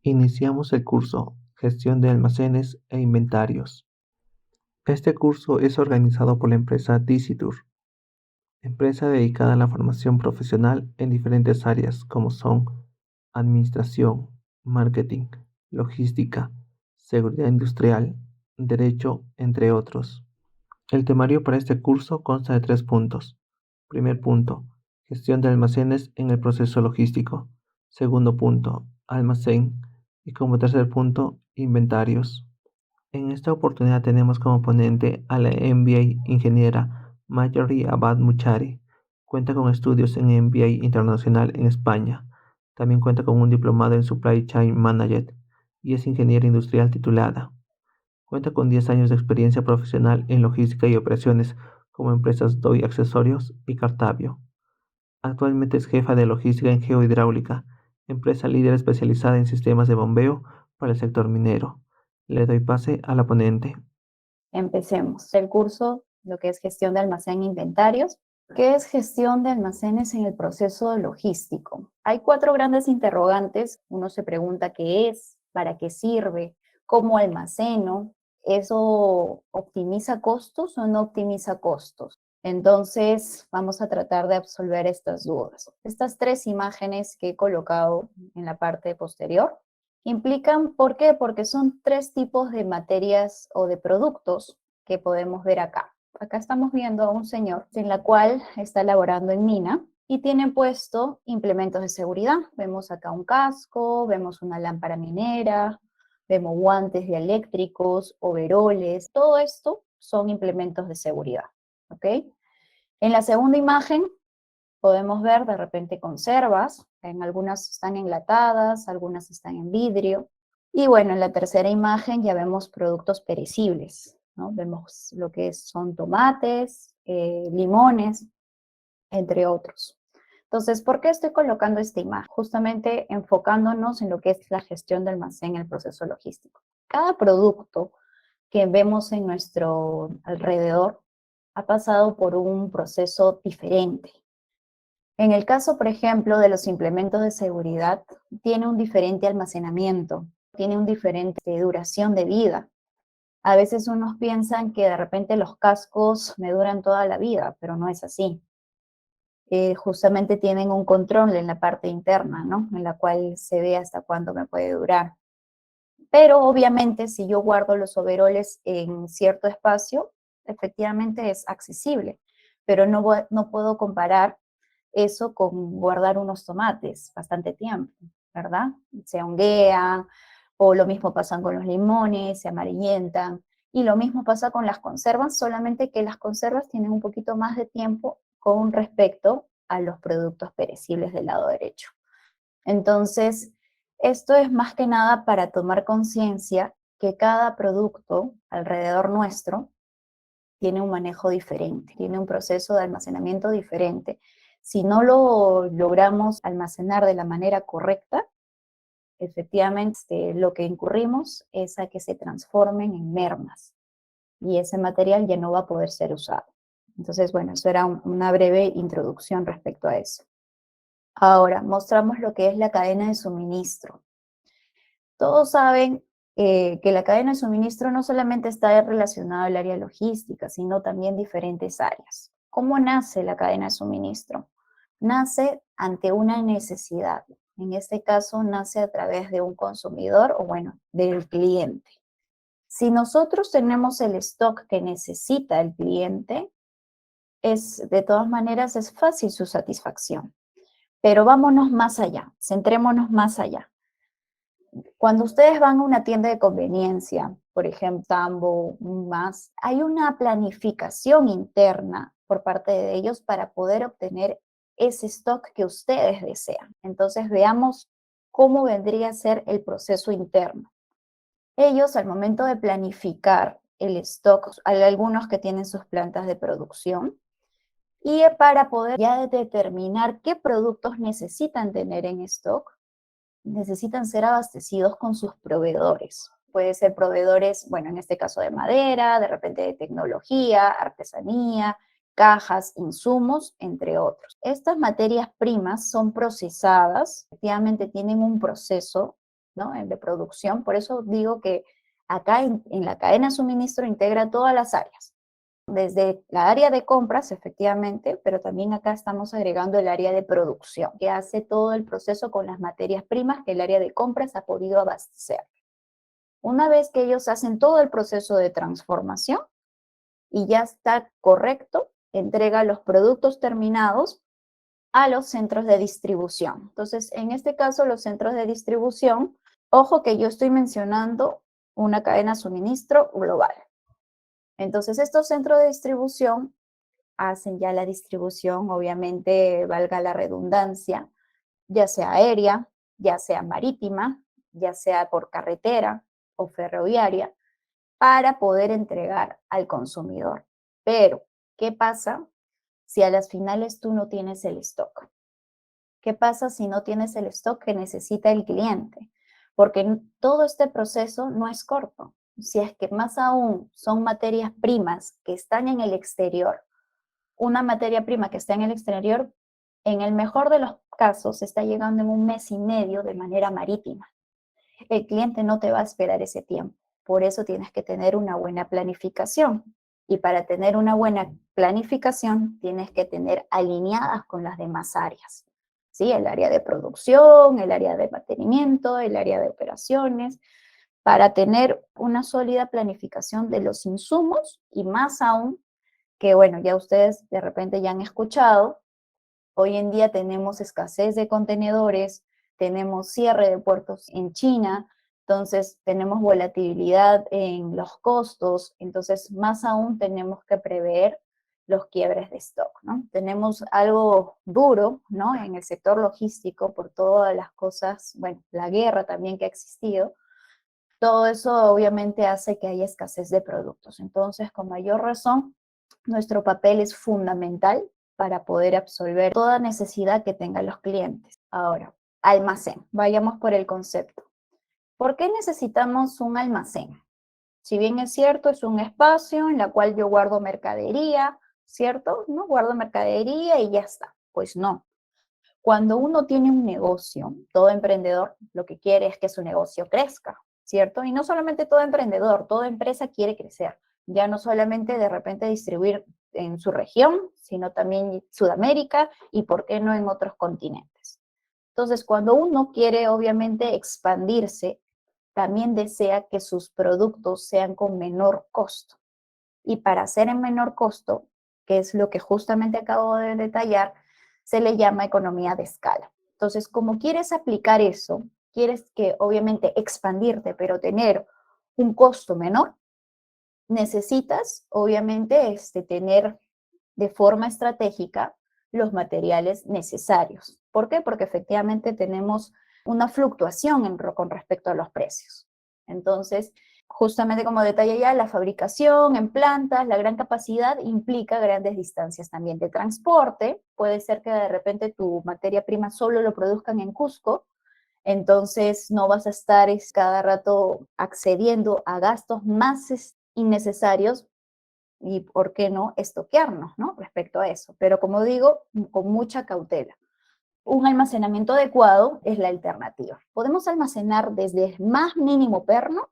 Iniciamos el curso Gestión de Almacenes e Inventarios. Este curso es organizado por la empresa Dicitur, empresa dedicada a la formación profesional en diferentes áreas como son administración, marketing, logística, seguridad industrial, derecho, entre otros. El temario para este curso consta de 3 puntos. Primer punto, gestión de almacenes en el proceso logístico. Segundo punto, almacén. Y como tercer punto, inventarios. En esta oportunidad tenemos como ponente a la MBA ingeniera Marjorie Abad Muchari. Cuenta con estudios en MBA internacional en España. También cuenta con un diplomado en Supply Chain Management y es ingeniera industrial titulada. Cuenta con 10 años de experiencia profesional en logística y operaciones como empresas DOI Accesorios y Cartavio. Actualmente es jefa de logística en Geohidráulica, empresa líder especializada en sistemas de bombeo para el sector minero. Le doy pase a la ponente. Empecemos. El curso, lo que es gestión de almacén e inventarios. ¿Qué es gestión de almacenes en el proceso logístico? Hay 4 grandes interrogantes. Uno se pregunta qué es, para qué sirve, cómo almaceno, ¿eso optimiza costos o no optimiza costos? Entonces, vamos a tratar de absolver estas dudas. Estas 3 imágenes que he colocado en la parte posterior implican, ¿por qué? Porque son 3 tipos de materias o de productos que podemos ver acá. Acá estamos viendo a un señor en la cual está laborando en mina y tienen puesto implementos de seguridad. Vemos acá un casco, vemos una lámpara minera, vemos guantes dieléctricos, overoles. Todo esto son implementos de seguridad, ¿ok? En la segunda imagen podemos ver de repente conservas, en algunas están enlatadas, algunas están en vidrio. Y bueno, en la tercera imagen ya vemos productos perecibles, ¿no? Vemos lo que son tomates, limones, entre otros. Entonces, ¿por qué estoy colocando esta imagen? Justamente enfocándonos en lo que es la gestión de almacén en el proceso logístico. Cada producto que vemos en nuestro alrededor ha pasado por un proceso diferente. En el caso, por ejemplo, de los implementos de seguridad, tiene un diferente almacenamiento, tiene un diferente duración de vida. A veces unos piensan que de repente los cascos me duran toda la vida, pero no es así. Justamente tienen un control en la parte interna, ¿no? En la cual se ve hasta cuándo me puede durar. Pero obviamente si yo guardo los overoles en cierto espacio, efectivamente es accesible, pero no puedo comparar eso con guardar unos tomates bastante tiempo, ¿verdad? Se honguean, o lo mismo pasa con los limones, se amarillentan, y lo mismo pasa con las conservas, solamente que las conservas tienen un poquito más de tiempo con respecto a los productos perecibles del lado derecho. Entonces, esto es más que nada para tomar conciencia que cada producto alrededor nuestro tiene un manejo diferente, tiene un proceso de almacenamiento diferente. Si no lo logramos almacenar de la manera correcta, efectivamente lo que incurrimos es a que se transformen en mermas y ese material ya no va a poder ser usado. Entonces, bueno, eso era una breve introducción respecto a eso. Ahora, mostramos lo que es la cadena de suministro. Todos saben que la cadena de suministro no solamente está relacionada al área logística, sino también diferentes áreas. ¿Cómo nace la cadena de suministro? Nace ante una necesidad. En este caso, nace a través de un consumidor o, bueno, del cliente. Si nosotros tenemos el stock que necesita el cliente, de todas maneras es fácil su satisfacción. Pero vámonos más allá, centrémonos más allá. Cuando ustedes van a una tienda de conveniencia, por ejemplo, Tambo, más, hay una planificación interna por parte de ellos para poder obtener ese stock que ustedes desean. Entonces veamos cómo vendría a ser el proceso interno. Ellos al momento de planificar el stock, hay algunos que tienen sus plantas de producción, y para poder ya determinar qué productos necesitan tener en stock, necesitan ser abastecidos con sus proveedores. Puede ser proveedores, bueno, en este caso de madera, de repente de tecnología, artesanía, cajas, insumos, entre otros. Estas materias primas son procesadas, efectivamente tienen un proceso, ¿no?, de producción. Por eso digo que acá en la cadena de suministro integra todas las áreas, desde la área de compras, efectivamente, pero también acá estamos agregando el área de producción, que hace todo el proceso con las materias primas que el área de compras ha podido abastecer. Una vez que ellos hacen todo el proceso de transformación y ya está correcto, entrega los productos terminados a los centros de distribución. Entonces, en este caso, los centros de distribución, ojo que yo estoy mencionando una cadena de suministro global. Entonces, estos centros de distribución hacen ya la distribución, obviamente, valga la redundancia, ya sea aérea, ya sea marítima, ya sea por carretera o ferroviaria, para poder entregar al consumidor. Pero, ¿qué pasa si a las finales tú no tienes el stock? ¿Qué pasa si no tienes el stock que necesita el cliente? Porque todo este proceso no es corto. Si es que más aún son materias primas que están en el exterior, una materia prima que está en el exterior, en el mejor de los casos, está llegando en 1 mes y medio de manera marítima. El cliente no te va a esperar ese tiempo. Por eso tienes que tener una buena planificación. Y para tener una buena planificación, tienes que tener alineadas con las demás áreas. ¿Sí? El área de producción, el área de mantenimiento, el área de operaciones, para tener una sólida planificación de los insumos y más aún que, bueno, ya ustedes de repente ya han escuchado, hoy en día tenemos escasez de contenedores, tenemos cierre de puertos en China, entonces tenemos volatilidad en los costos, entonces más aún tenemos que prever los quiebres de stock, ¿no? Tenemos algo duro, ¿no?, en el sector logístico por todas las cosas, bueno, la guerra también que ha existido, todo eso obviamente hace que haya escasez de productos. Entonces, con mayor razón, nuestro papel es fundamental para poder absorber toda necesidad que tengan los clientes. Ahora, almacén. Vayamos por el concepto. ¿Por qué necesitamos un almacén? Si bien es cierto, es un espacio en el cual yo guardo mercadería, ¿cierto? No guardo mercadería y ya está. Pues no. Cuando uno tiene un negocio, todo emprendedor lo que quiere es que su negocio crezca, ¿cierto? Y no solamente todo emprendedor, toda empresa quiere crecer. Ya no solamente de repente distribuir en su región, sino también Sudamérica y, ¿por qué no, en otros continentes? Entonces, cuando uno quiere obviamente expandirse, también desea que sus productos sean con menor costo. Y para hacer en menor costo, que es lo que justamente acabo de detallar, se le llama economía de escala. Entonces, como quieres aplicar eso, quieres que obviamente expandirte, pero tener un costo menor, necesitas obviamente tener de forma estratégica los materiales necesarios. ¿Por qué? Porque efectivamente tenemos una fluctuación con respecto a los precios. Entonces, justamente como detalle ya, la fabricación en plantas, la gran capacidad implica grandes distancias también de transporte. Puede ser que de repente tu materia prima solo lo produzcan en Cusco, entonces no vas a estar cada rato accediendo a gastos más innecesarios y, ¿por qué no?, estoquearnos, ¿no?, respecto a eso. Pero como digo, con mucha cautela. Un almacenamiento adecuado es la alternativa. Podemos almacenar desde el más mínimo perno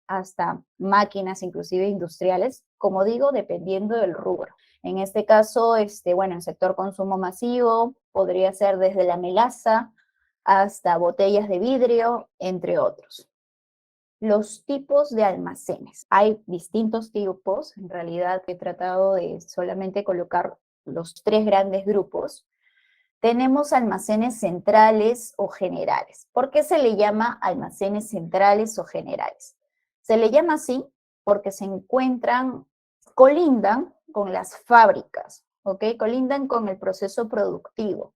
hasta máquinas inclusive industriales, como digo, dependiendo del rubro. En este caso, bueno, en sector consumo masivo, podría ser desde la melaza hasta botellas de vidrio, entre otros. Los tipos de almacenes. Hay distintos tipos, en realidad he tratado de solamente colocar los 3 grandes grupos. Tenemos almacenes centrales o generales. ¿Por qué se le llama almacenes centrales o generales? Se le llama así porque se encuentran, colindan con las fábricas, ¿ok? Colindan con el proceso productivo.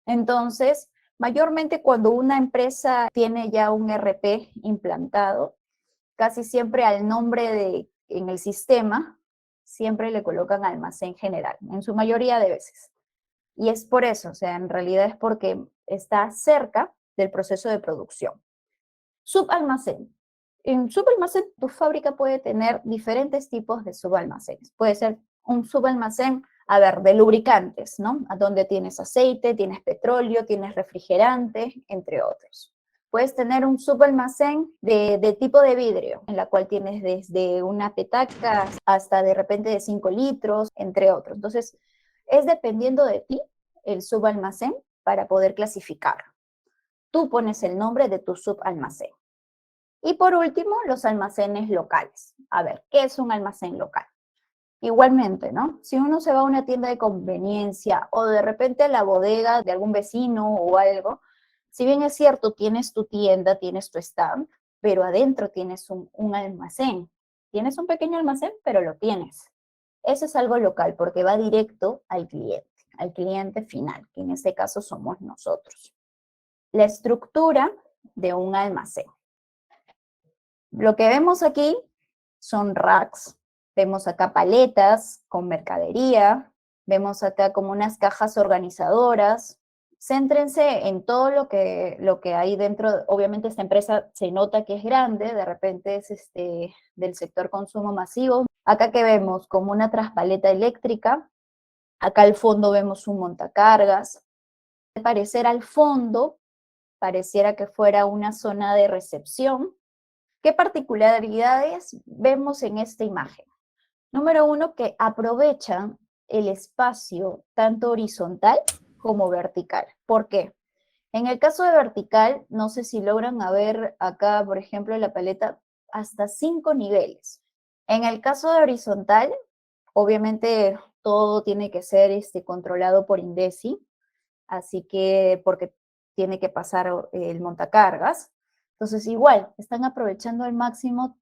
Entonces, mayormente cuando una empresa tiene ya un ERP implantado, casi siempre al nombre en el sistema, siempre le colocan almacén general, en su mayoría de veces. Y es por eso, o sea, en realidad es porque está cerca del proceso de producción. Subalmacén. En subalmacén, tu fábrica puede tener diferentes tipos de subalmacenes. Puede ser un subalmacén A ver, de lubricantes, ¿no? A donde tienes aceite, tienes petróleo, tienes refrigerante, entre otros. Puedes tener un subalmacén de tipo de vidrio, en la cual tienes desde una petaca hasta de repente de 5 litros, entre otros. Entonces, es dependiendo de ti el subalmacén para poder clasificar. Tú pones el nombre de tu subalmacén. Y por último, los almacenes locales. A ver, ¿qué es un almacén local? Igualmente, ¿no? Si uno se va a una tienda de conveniencia o de repente a la bodega de algún vecino o algo, si bien es cierto, tienes tu tienda, tienes tu stand, pero adentro tienes un almacén. Tienes un pequeño almacén, pero lo tienes. Eso es algo local porque va directo al cliente final, que en este caso somos nosotros. La estructura de un almacén. Lo que vemos aquí son racks. Vemos acá paletas con mercadería. Vemos acá como unas cajas organizadoras. Céntrense en todo lo que hay dentro. Obviamente esta empresa se nota que es grande, de repente es del sector consumo masivo. Acá que vemos como una traspaleta eléctrica. Acá al fondo vemos un montacargas. Al parecer al fondo pareciera que fuera una zona de recepción. ¿Qué particularidades vemos en esta imagen? Número uno, que aprovechan el espacio tanto horizontal como vertical. ¿Por qué? En el caso de vertical, no sé si logran ver acá, por ejemplo, en la paleta, hasta 5 niveles. En el caso de horizontal, obviamente todo tiene que ser controlado por INDECI, así que porque tiene que pasar el montacargas. Entonces, igual, están aprovechando al máximo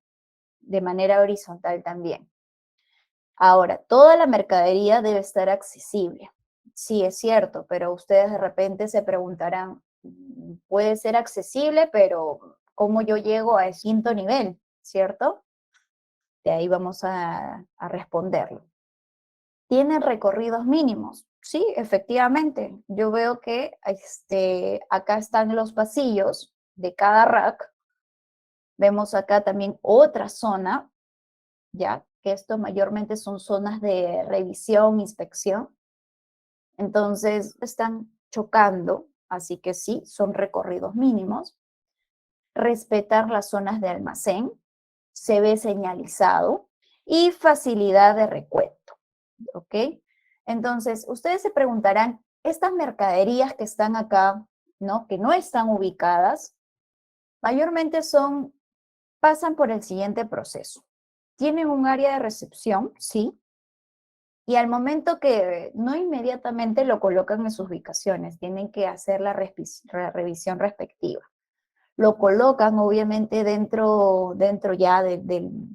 de manera horizontal también. Ahora, toda la mercadería debe estar accesible. Sí, es cierto, pero ustedes de repente se preguntarán, puede ser accesible, pero ¿cómo yo llego a ese quinto nivel? ¿Cierto? De ahí vamos a responderlo. ¿Tienen recorridos mínimos? Sí, efectivamente. Yo veo que acá están los pasillos de cada rack. Vemos acá también otra zona, ya que esto mayormente son zonas de revisión, inspección. Entonces están chocando, así que sí, son recorridos mínimos. Respetar las zonas de almacén, se ve señalizado y facilidad de recuento, ¿ok? Entonces, ustedes se preguntarán, estas mercaderías que están acá, ¿no? Que no están ubicadas, mayormente pasan por el siguiente proceso. Tienen un área de recepción, sí, y al momento que no inmediatamente lo colocan en sus ubicaciones, tienen que hacer la revisión respectiva. Lo colocan obviamente dentro ya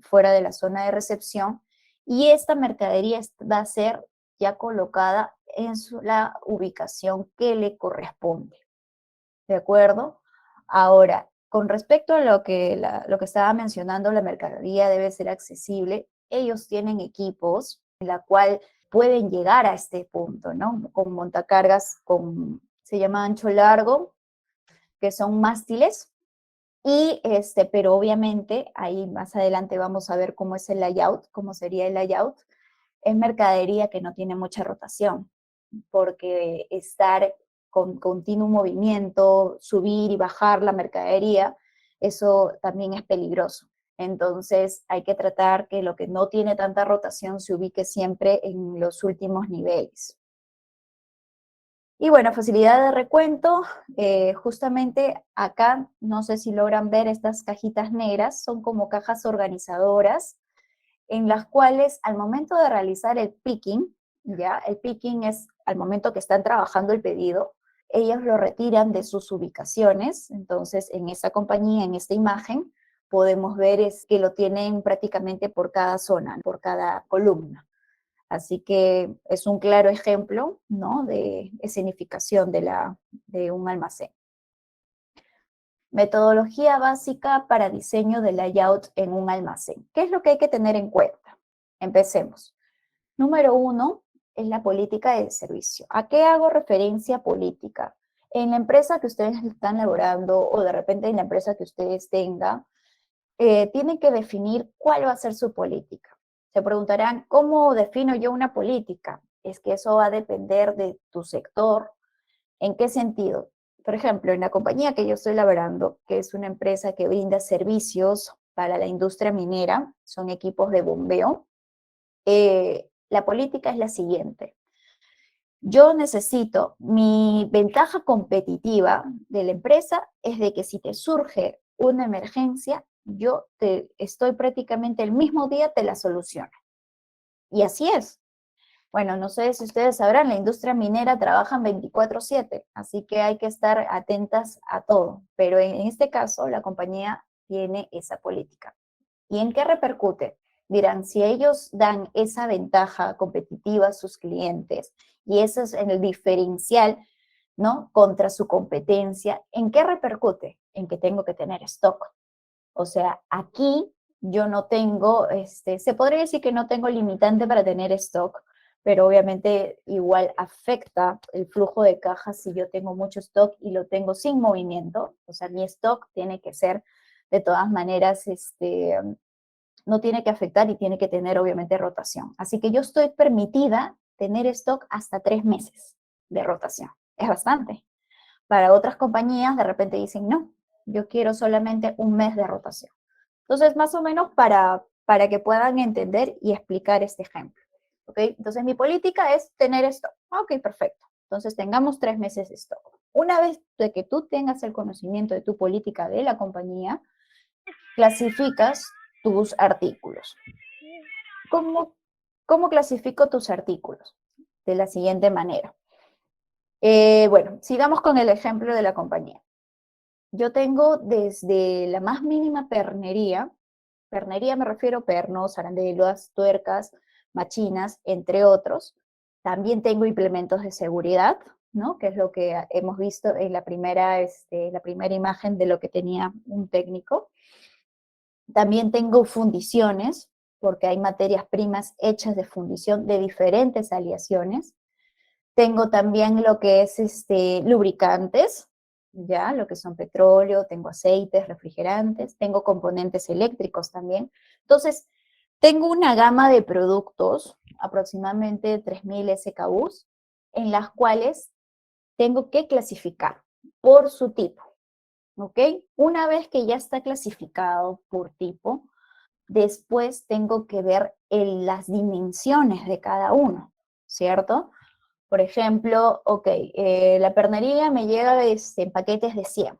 fuera de la zona de recepción y esta mercadería va a ser ya colocada en la ubicación que le corresponde. ¿De acuerdo? Ahora, con respecto a lo que estaba mencionando, la mercadería debe ser accesible. Ellos tienen equipos en la cual pueden llegar a este punto, ¿no? Con montacargas, se llama ancho largo, que son mástiles. Y pero obviamente ahí más adelante vamos a ver cómo es el layout, cómo sería el layout. Es mercadería que no tiene mucha rotación, porque estar con continuo movimiento, subir y bajar la mercadería, eso también es peligroso. Entonces hay que tratar que lo que no tiene tanta rotación se ubique siempre en los últimos niveles. Y bueno, facilidad de recuento, justamente acá, no sé si logran ver estas cajitas negras, son como cajas organizadoras en las cuales al momento de realizar el picking, ¿ya? El picking es al momento que están trabajando el pedido, ellos lo retiran de sus ubicaciones, entonces en esta compañía, en esta imagen, podemos ver es que lo tienen prácticamente por cada zona, por cada columna. Así que es un claro ejemplo, ¿no? De escenificación de un almacén. Metodología básica para diseño de layout en un almacén. ¿Qué es lo que hay que tener en cuenta? Empecemos. Número 1 es la política de servicio. ¿A qué hago referencia política? En la empresa que ustedes están laborando o de repente en la empresa que ustedes tengan, tienen que definir cuál va a ser su política. Se preguntarán, ¿cómo defino yo una política? es que eso va a depender de tu sector. ¿En qué sentido? Por ejemplo, en la compañía que yo estoy laborando, que es una empresa que brinda servicios para la industria minera, son equipos de bombeo, la política es la siguiente. Yo necesito, mi ventaja competitiva de la empresa es de que si te surge una emergencia, yo te estoy prácticamente el mismo día te la soluciono. Y así es. Bueno, no sé si ustedes sabrán, la industria minera trabaja 24/7, así que hay que estar atentas a todo. Pero en este caso, la compañía tiene esa política. ¿Y en qué repercute? Dirán, si ellos dan esa ventaja competitiva a sus clientes y ese es el diferencial, ¿no? Contra su competencia, ¿en qué repercute? En que tengo que tener stock. O sea, aquí yo no tengo, se podría decir que no tengo limitante para tener stock, pero obviamente igual afecta el flujo de cajas si yo tengo mucho stock y lo tengo sin movimiento. O sea, mi stock tiene que ser de todas maneras, no tiene que afectar y tiene que tener obviamente rotación. Así que yo estoy permitida tener stock hasta 3 meses de rotación. Es bastante. Para otras compañías de repente dicen, no, yo quiero solamente un mes de rotación. Entonces, más o menos para que puedan entender y explicar este ejemplo. ¿Ok? Entonces, mi política es tener stock. Ok, perfecto. Entonces, tengamos 3 meses de stock. Una vez de que tú tengas el conocimiento de tu política de la compañía, clasificas tus artículos. ¿Cómo, cómo clasifico tus artículos? De la siguiente manera. Bueno, sigamos con el ejemplo de la compañía. Yo tengo desde la más mínima pernería me refiero a pernos, arandelas, tuercas, machinas, entre otros. También tengo implementos de seguridad, ¿no? Que es lo que hemos visto en la primera imagen de lo que tenía un técnico. También tengo fundiciones, porque hay materias primas hechas de fundición de diferentes aleaciones. Tengo también lo que es lubricantes, ya, lo que son petróleo, tengo aceites, refrigerantes, tengo componentes eléctricos también. Entonces, tengo una gama de productos, aproximadamente 3.000 SKUs, en las cuales tengo que clasificar por su tipo, ¿ok? Una vez que ya está clasificado por tipo, después tengo que ver las dimensiones de cada uno, ¿cierto? Por ejemplo, ok, la pernería me llega en paquetes de 100,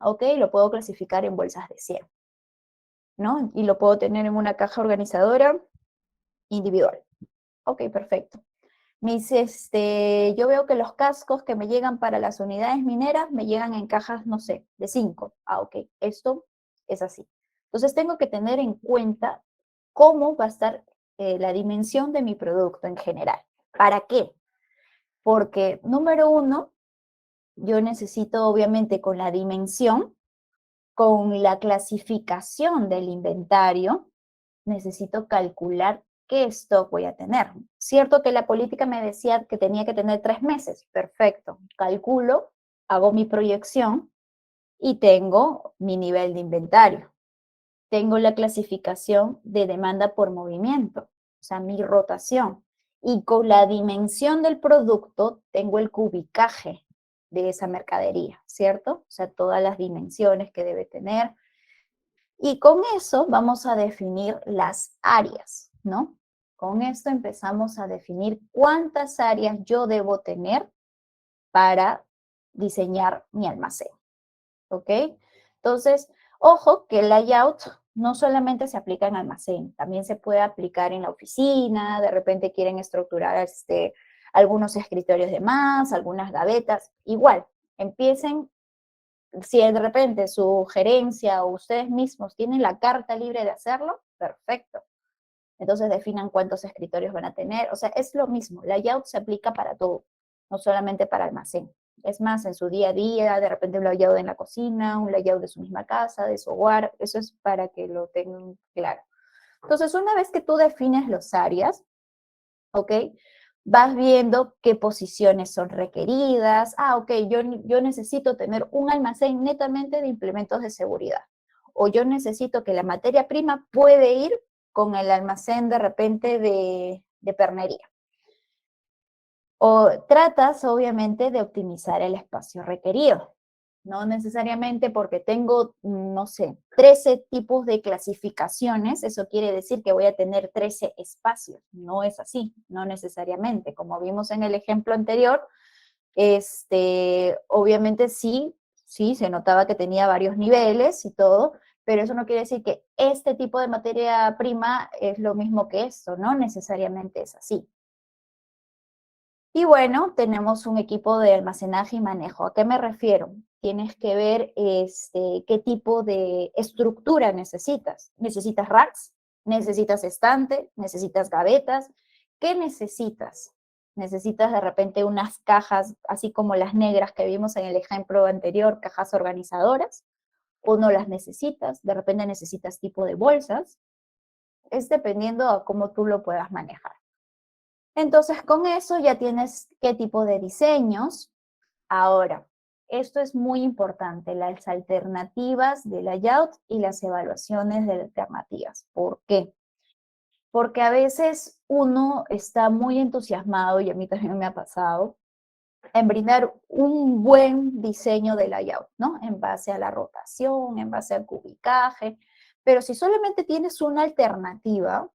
ok, lo puedo clasificar en bolsas de 100, ¿no? Y lo puedo tener en una caja organizadora individual. Ok, perfecto. Yo veo que los cascos que me llegan para las unidades mineras me llegan en cajas, no sé, de 5. Ah, ok, esto es así. Entonces tengo que tener en cuenta cómo va a estar la dimensión de mi producto en general. ¿Para qué? Porque, número uno, yo necesito, obviamente, con la dimensión, con la clasificación del inventario, necesito calcular qué stock voy a tener. Cierto que la política me decía que tenía que tener 3 meses. Perfecto. Calculo, hago mi proyección y tengo mi nivel de inventario. Tengo la clasificación de demanda por movimiento, o sea, mi rotación. Y con la dimensión del producto tengo el cubicaje de esa mercadería, ¿cierto? O sea, todas las dimensiones que debe tener. Y con eso vamos a definir las áreas, ¿no? Con esto empezamos a definir cuántas áreas yo debo tener para diseñar mi almacén, ¿ok? Entonces, ojo que el layout no solamente se aplica en almacén, también se puede aplicar en la oficina, de repente quieren estructurar algunos escritorios de más, algunas gavetas, igual, empiecen, si de repente su gerencia o ustedes mismos tienen la carta libre de hacerlo, perfecto. Entonces definan cuántos escritorios van a tener, o sea, es lo mismo, layout se aplica para todo, no solamente para almacén. Es más, en su día a día, de repente un layout en la cocina, un layout de su misma casa, de su hogar, eso es para que lo tengan claro. Entonces, una vez que tú defines los áreas, ¿ok? Vas viendo qué posiciones son requeridas. Ah, ok, yo necesito tener un almacén netamente de implementos de seguridad. O yo necesito que la materia prima puede ir con el almacén de repente de pernería. O tratas, obviamente, de optimizar el espacio requerido. No necesariamente porque tengo, no sé, 13 tipos de clasificaciones, eso quiere decir que voy a tener 13 espacios. No es así, no necesariamente. Como vimos en el ejemplo anterior, obviamente sí, se notaba que tenía varios niveles y todo, pero eso no quiere decir que este tipo de materia prima es lo mismo que esto, no necesariamente es así. Y bueno, tenemos un equipo de almacenaje y manejo. ¿A qué me refiero? Tienes que ver qué tipo de estructura necesitas. ¿Necesitas racks? ¿Necesitas estante? ¿Necesitas gavetas? ¿Qué necesitas? ¿Necesitas de repente unas cajas, así como las negras que vimos en el ejemplo anterior, cajas organizadoras? ¿O no las necesitas? De repente necesitas tipo de bolsas. Es dependiendo a cómo tú lo puedas manejar. Entonces, con eso ya tienes qué tipo de diseños. Ahora, esto es muy importante, las alternativas de layout y las evaluaciones de alternativas. ¿Por qué? Porque a veces uno está muy entusiasmado, y a mí también me ha pasado, en brindar un buen diseño de layout, ¿no? En base a la rotación, en base al cubicaje, pero si solamente tienes una alternativa,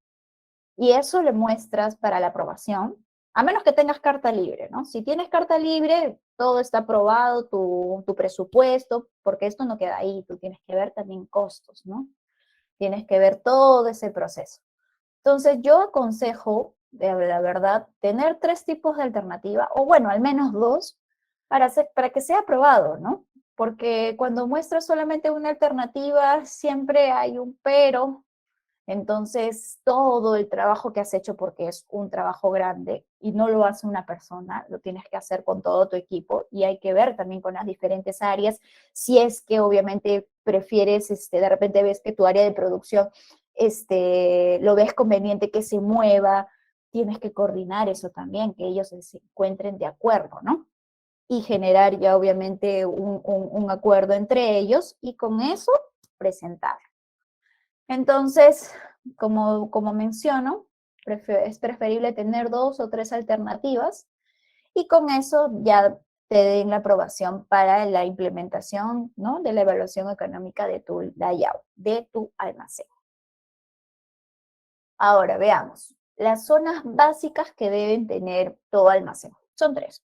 y eso le muestras para la aprobación, a menos que tengas carta libre, ¿no? Si tienes carta libre, todo está aprobado, tu presupuesto, porque esto no queda ahí, tú tienes que ver también costos, ¿no? Tienes que ver todo ese proceso. Entonces, yo aconsejo, de la verdad, tener 3 tipos de alternativa, o bueno, al menos 2, para que sea aprobado, ¿no? Porque cuando muestras solamente una alternativa, siempre hay un pero. Entonces, todo el trabajo que has hecho, porque es un trabajo grande y no lo hace una persona, lo tienes que hacer con todo tu equipo y hay que ver también con las diferentes áreas, si es que obviamente prefieres, de repente ves que tu área de producción, lo ves conveniente que se mueva, tienes que coordinar eso también, que ellos se encuentren de acuerdo, ¿no? Y generar ya obviamente un acuerdo entre ellos y con eso presentar. Entonces, como menciono, es preferible tener 2 o 3 alternativas y con eso ya te den la aprobación para la implementación, ¿no? De la evaluación económica de tu layout, de tu almacén. Ahora veamos, las zonas básicas que deben tener todo almacén. Son 3: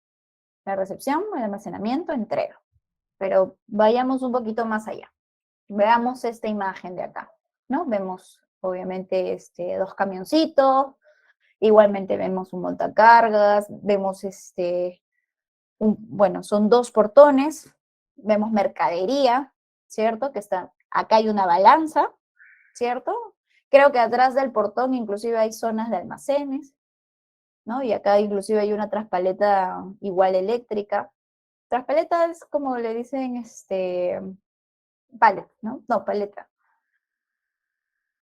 la recepción, el almacenamiento, entrega. Pero vayamos un poquito más allá. Veamos esta imagen de acá, ¿no? Vemos obviamente 2 camioncitos, igualmente vemos un montacargas, vemos bueno, son 2 portones, vemos mercadería, ¿cierto? Que está, acá hay una balanza, ¿cierto? Creo que atrás del portón inclusive hay zonas de almacenes, ¿no? Y acá inclusive hay una traspaleta igual eléctrica. Traspaleta es como le dicen, pallet, ¿no? No, paleta.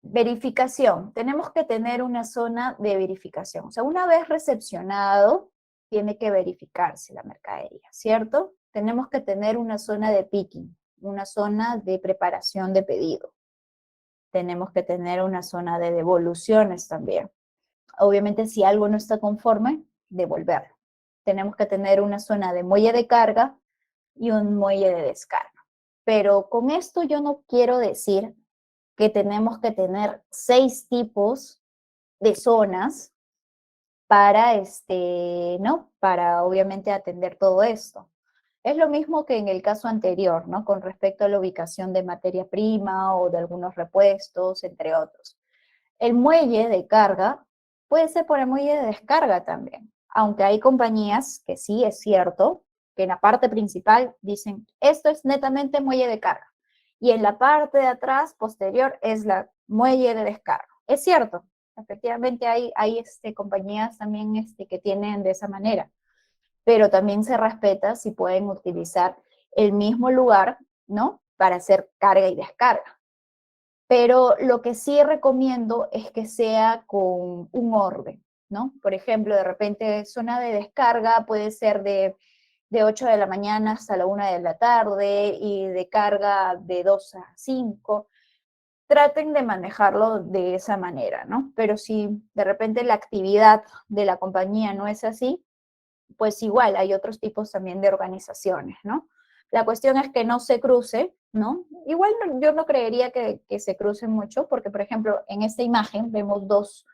Verificación. Tenemos que tener una zona de verificación. O sea, una vez recepcionado, tiene que verificarse la mercadería, ¿cierto? Tenemos que tener una zona de picking, una zona de preparación de pedido. Tenemos que tener una zona de devoluciones también. Obviamente, si algo no está conforme, devolverlo. Tenemos que tener una zona de muelle de carga y un muelle de descarga. Pero con esto yo no quiero decir que tenemos que tener 6 tipos de zonas para, ¿no? Para obviamente atender todo esto. Es lo mismo que en el caso anterior, ¿no? Con respecto a la ubicación de materia prima o de algunos repuestos, entre otros. El muelle de carga puede ser por el muelle de descarga también, aunque hay compañías que sí es cierto que en la parte principal dicen, esto es netamente muelle de carga, y en la parte de atrás, posterior, es la muelle de descarga. Es cierto, efectivamente hay compañías también que tienen de esa manera, pero también se respeta si pueden utilizar el mismo lugar, ¿no? Para hacer carga y descarga. Pero lo que sí recomiendo es que sea con un orden, ¿no? Por ejemplo, de repente zona de descarga puede ser de 8 de la mañana hasta la 1 de la tarde y de carga de 2 a 5. Traten de manejarlo de esa manera, ¿no? Pero si de repente la actividad de la compañía no es así, pues igual hay otros tipos también de organizaciones, ¿no? La cuestión es que no se cruce, ¿no? Igual yo no creería que se crucen mucho, porque por ejemplo, en esta imagen vemos dos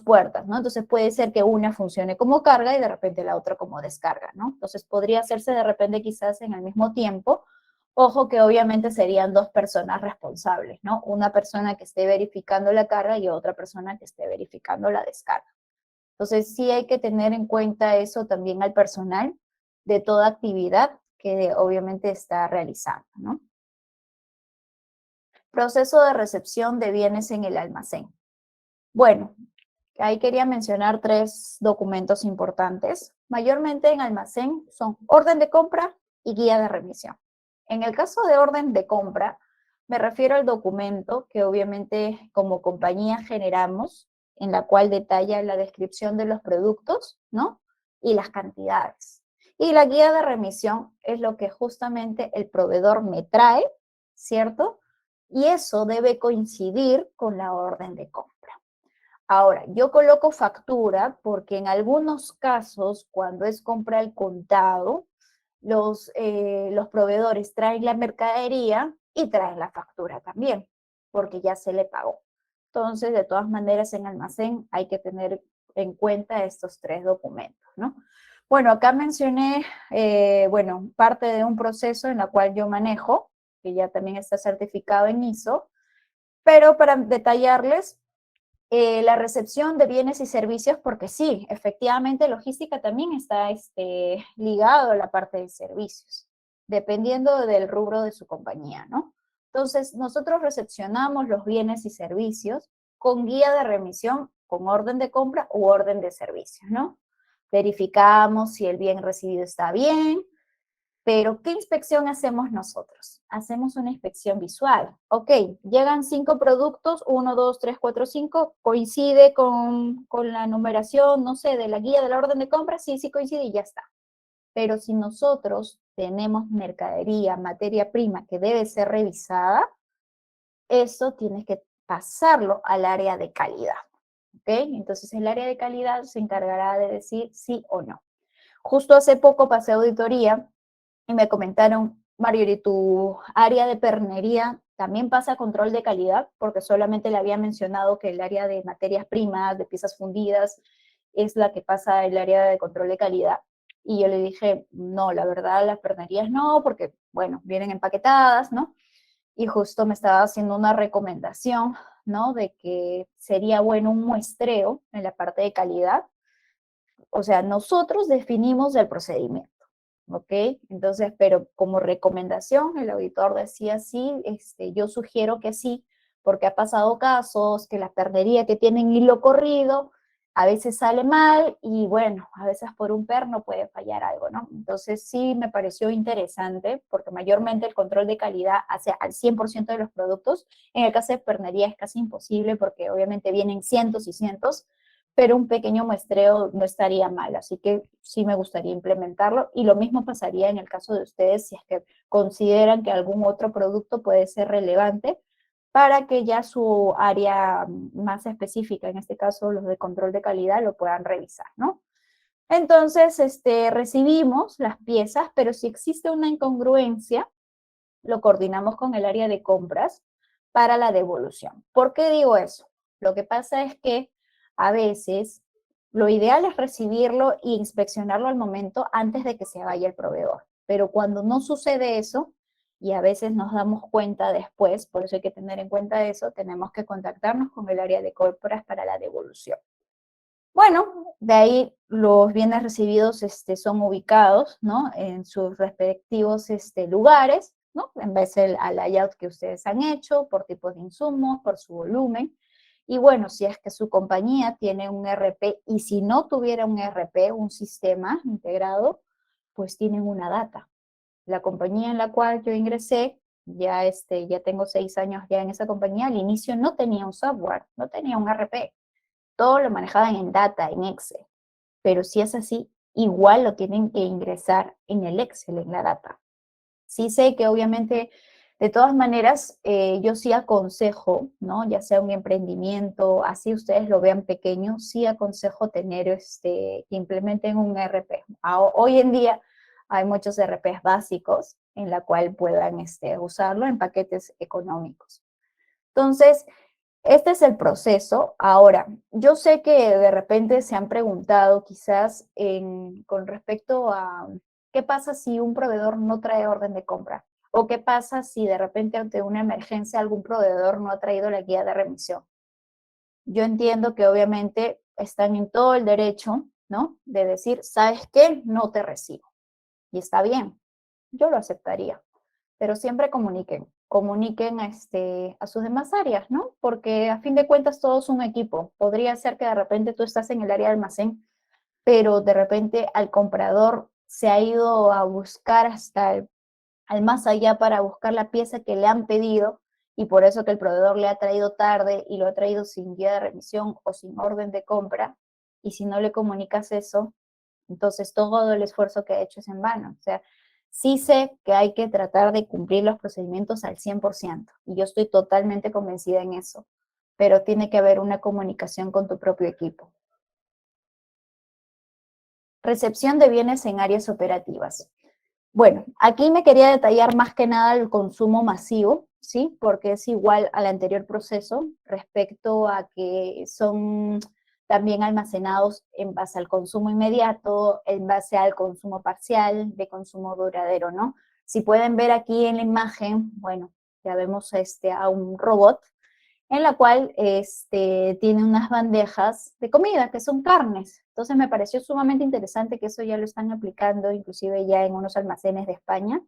puertas, ¿no? Entonces puede ser que una funcione como carga y de repente la otra como descarga, ¿no? Entonces podría hacerse de repente quizás en el mismo tiempo. Ojo que obviamente serían dos personas responsables, ¿no? Una persona que esté verificando la carga y otra persona que esté verificando la descarga. Entonces sí hay que tener en cuenta eso también al personal de toda actividad que obviamente está realizando, ¿no? Proceso de recepción de bienes en el almacén. Bueno, ahí quería mencionar tres documentos importantes. Mayormente en almacén son orden de compra y guía de remisión. En el caso de orden de compra, me refiero al documento que obviamente como compañía generamos, en la cual detalla la descripción de los productos, ¿no? Y las cantidades. Y la guía de remisión es lo que justamente el proveedor me trae, ¿cierto? Y eso debe coincidir con la orden de compra. Ahora, yo coloco factura porque en algunos casos, cuando es compra al contado, los proveedores traen la mercadería y traen la factura también, porque ya se le pagó. Entonces, de todas maneras, en almacén hay que tener en cuenta estos tres documentos, ¿no? Bueno, acá mencioné, bueno, parte de un proceso en la cual yo manejo, que ya también está certificado en ISO, pero para detallarles, la recepción de bienes y servicios, porque sí, efectivamente logística también está ligado a la parte de servicios, dependiendo del rubro de su compañía, ¿no? Entonces, nosotros recepcionamos los bienes y servicios con guía de remisión, con orden de compra u orden de servicios, ¿no? Verificamos si el bien recibido está bien, pero, ¿qué inspección hacemos nosotros? Hacemos una inspección visual. Ok, llegan 5 productos, 1, 2, 3, 4, 5, coincide con la numeración, no sé, de la guía de la orden de compra, sí, sí coincide y ya está. Pero si nosotros tenemos mercadería, materia prima que debe ser revisada, eso tienes que pasarlo al área de calidad. ¿Ok? Entonces el área de calidad se encargará de decir sí o no. Justo hace poco pasé auditoría y me comentaron, Marjorie, ¿tu área de pernería también pasa control de calidad? Porque solamente le había mencionado que el área de materias primas, de piezas fundidas, es la que pasa el área de control de calidad. Y yo le dije, no, la verdad, las pernerías no, porque, bueno, vienen empaquetadas, ¿no? Y justo me estaba haciendo una recomendación, ¿no? De que sería bueno un muestreo en la parte de calidad. O sea, nosotros definimos el procedimiento. ¿Ok? Entonces, pero como recomendación, el auditor decía sí, yo sugiero que sí, porque ha pasado casos que la pernería que tienen hilo corrido a veces sale mal y bueno, a veces por un perno puede fallar algo, ¿no? Entonces sí me pareció interesante porque mayormente el control de calidad hace al 100% de los productos. En el caso de pernería es casi imposible porque obviamente vienen cientos y cientos, pero un pequeño muestreo no estaría mal, así que sí me gustaría implementarlo y lo mismo pasaría en el caso de ustedes si es que consideran que algún otro producto puede ser relevante para que ya su área más específica, en este caso los de control de calidad, lo puedan revisar, ¿no? Entonces, recibimos las piezas, pero si existe una incongruencia, lo coordinamos con el área de compras para la devolución. ¿Por qué digo eso? Lo que pasa es que a veces lo ideal es recibirlo e inspeccionarlo al momento antes de que se vaya el proveedor. Pero cuando no sucede eso, y a veces nos damos cuenta después, por eso hay que tener en cuenta eso, tenemos que contactarnos con el área de compras para la devolución. Bueno, de ahí los bienes recibidos son ubicados, ¿no? En sus respectivos lugares, ¿no? En base al layout que ustedes han hecho, por tipos de insumos, por su volumen. Y bueno, si es que su compañía tiene un RP y si no tuviera un RP, un sistema integrado, pues tienen una data. La compañía en la cual yo ingresé, ya tengo 6 años ya en esa compañía, al inicio no tenía un software, no tenía un RP, todo lo manejaban en data, en Excel, pero si es así, igual lo tienen que ingresar en el Excel, en la data. Sí sé que obviamente De todas maneras, yo sí aconsejo, ¿no? Ya sea un emprendimiento, así ustedes lo vean pequeño, sí aconsejo tener, que implementen un ERP. Hoy en día hay muchos ERPs básicos en la cual puedan usarlo en paquetes económicos. Entonces, este es el proceso. Ahora, yo sé que de repente se han preguntado quizás con respecto a qué pasa si un proveedor no trae orden de compra o qué pasa si de repente ante una emergencia algún proveedor no ha traído la guía de remisión. Yo entiendo que obviamente están en todo el derecho, ¿no? De decir, ¿sabes qué? No te recibo. Y está bien, yo lo aceptaría, pero siempre comuniquen a sus demás áreas, ¿no? Porque a fin de cuentas todo es un equipo. Podría ser que de repente tú estás en el área de almacén, pero de repente al comprador se ha ido a buscar hasta al más allá para buscar la pieza que le han pedido y por eso que el proveedor le ha traído tarde y lo ha traído sin guía de remisión o sin orden de compra. Y si no le comunicas eso, entonces todo el esfuerzo que ha hecho es en vano. O sea, sí sé que hay que tratar de cumplir los procedimientos al 100% y yo estoy totalmente convencida en eso, pero tiene que haber una comunicación con tu propio equipo. Recepción de bienes en áreas operativas. Bueno, aquí me quería detallar más que nada el consumo masivo, ¿sí? Porque es igual al anterior proceso respecto a que son también almacenados en base al consumo inmediato, en base al consumo parcial, de consumo duradero, ¿no? Si pueden ver aquí en la imagen, bueno, ya vemos a un robot en la cual tiene unas bandejas de comida que son carnes. Entonces me pareció sumamente interesante que eso ya lo están aplicando inclusive ya en unos almacenes de España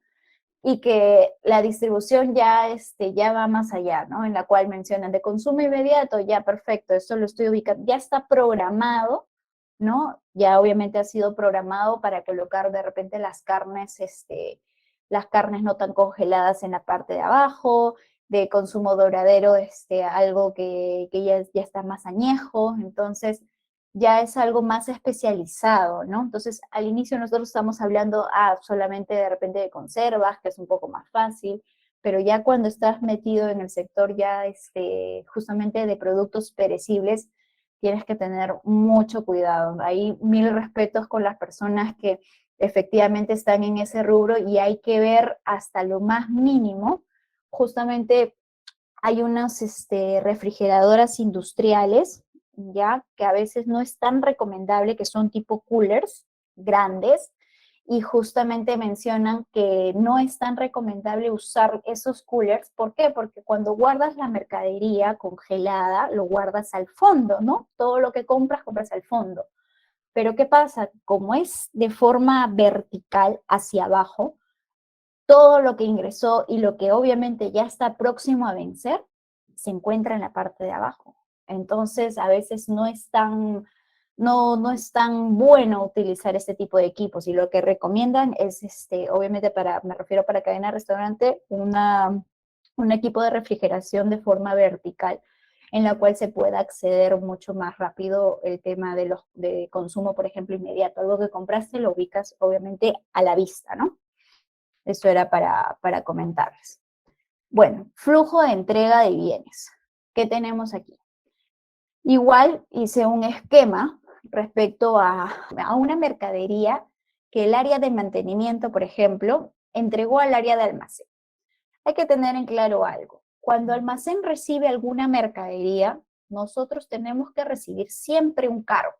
y que la distribución ya va más allá, ¿no? En la cual mencionan de consumo inmediato, ya perfecto, eso lo estoy ubicando, ya está programado, ¿no? Ya obviamente ha sido programado para colocar de repente las carnes no tan congeladas en la parte de abajo, de consumo duradero, algo que ya está más añejo, entonces ya es algo más especializado, ¿no? Entonces, al inicio nosotros estamos hablando solamente de repente de conservas, que es un poco más fácil, pero ya cuando estás metido en el sector ya justamente de productos perecibles, tienes que tener mucho cuidado. Hay mil respetos con las personas que efectivamente están en ese rubro y hay que ver hasta lo más mínimo. Justamente hay unas refrigeradoras industriales, ya que a veces no es tan recomendable, que son tipo coolers grandes, y justamente mencionan que no es tan recomendable usar esos coolers. ¿Por qué? Porque cuando guardas la mercadería congelada, lo guardas al fondo, ¿no? Todo lo que compras, compras al fondo. Pero ¿qué pasa? Como es de forma vertical hacia abajo, todo lo que ingresó y lo que obviamente ya está próximo a vencer, se encuentra en la parte de abajo. Entonces, a veces no es tan bueno utilizar este tipo de equipos y lo que recomiendan es, obviamente me refiero para cadena restaurante, un equipo de refrigeración de forma vertical en la cual se pueda acceder mucho más rápido el tema de consumo, por ejemplo, inmediato. Algo que compraste lo ubicas obviamente a la vista, ¿no? Eso era para comentarles. Bueno, flujo de entrega de bienes. ¿Qué tenemos aquí? Igual hice un esquema respecto a una mercadería que el área de mantenimiento, por ejemplo, entregó al área de almacén. Hay que tener en claro algo. Cuando almacén recibe alguna mercadería, nosotros tenemos que recibir siempre un cargo,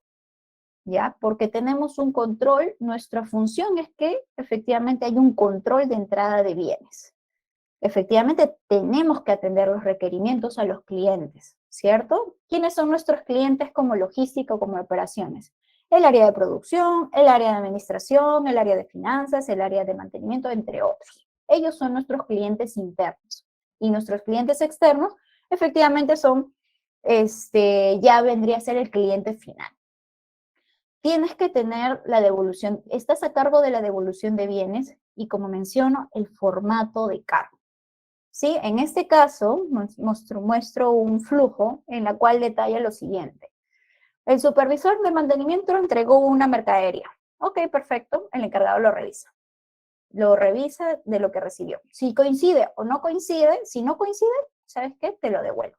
¿ya? Porque tenemos un control, nuestra función es que efectivamente hay un control de entrada de bienes. Efectivamente, tenemos que atender los requerimientos a los clientes, ¿cierto? ¿Quiénes son nuestros clientes como logística o como operaciones? El área de producción, el área de administración, el área de finanzas, el área de mantenimiento, entre otros. Ellos son nuestros clientes internos. Y nuestros clientes externos, efectivamente, ya vendría a ser el cliente final. Tienes que tener la devolución, estás a cargo de la devolución de bienes y, como menciono, el formato de cargo. ¿Sí? En este caso, muestro un flujo en la cual detalla lo siguiente. El supervisor de mantenimiento entregó una mercadería. Ok, perfecto, el encargado lo revisa. lo revisa de lo que recibió. Si coincide o no coincide, si no coincide, ¿sabes qué? Te lo devuelvo.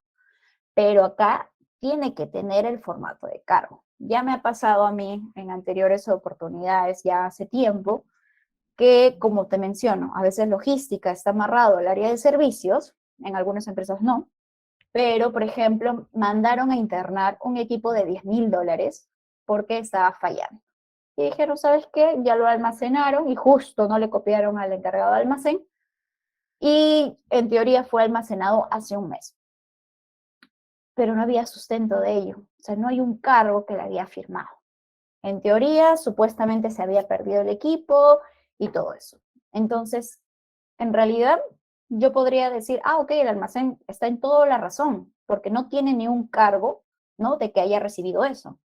Pero acá tiene que tener el formato de cargo. Ya me ha pasado a mí en anteriores oportunidades, ya hace tiempo, que como te menciono, a veces logística está amarrado al área de servicios, en algunas empresas no, pero por ejemplo, mandaron a internar un equipo de $10,000 porque estaba fallando. Y dijeron, ¿sabes qué? Ya lo almacenaron y justo no le copiaron al encargado de almacén y en teoría fue almacenado hace un mes, pero no había sustento de ello. O sea, no hay un cargo que le había firmado. En teoría, supuestamente se había perdido el equipo y todo eso. Entonces, en realidad, yo podría decir, ok, el almacén está en toda la razón, porque no tiene ni un cargo, ¿no? De que haya recibido eso.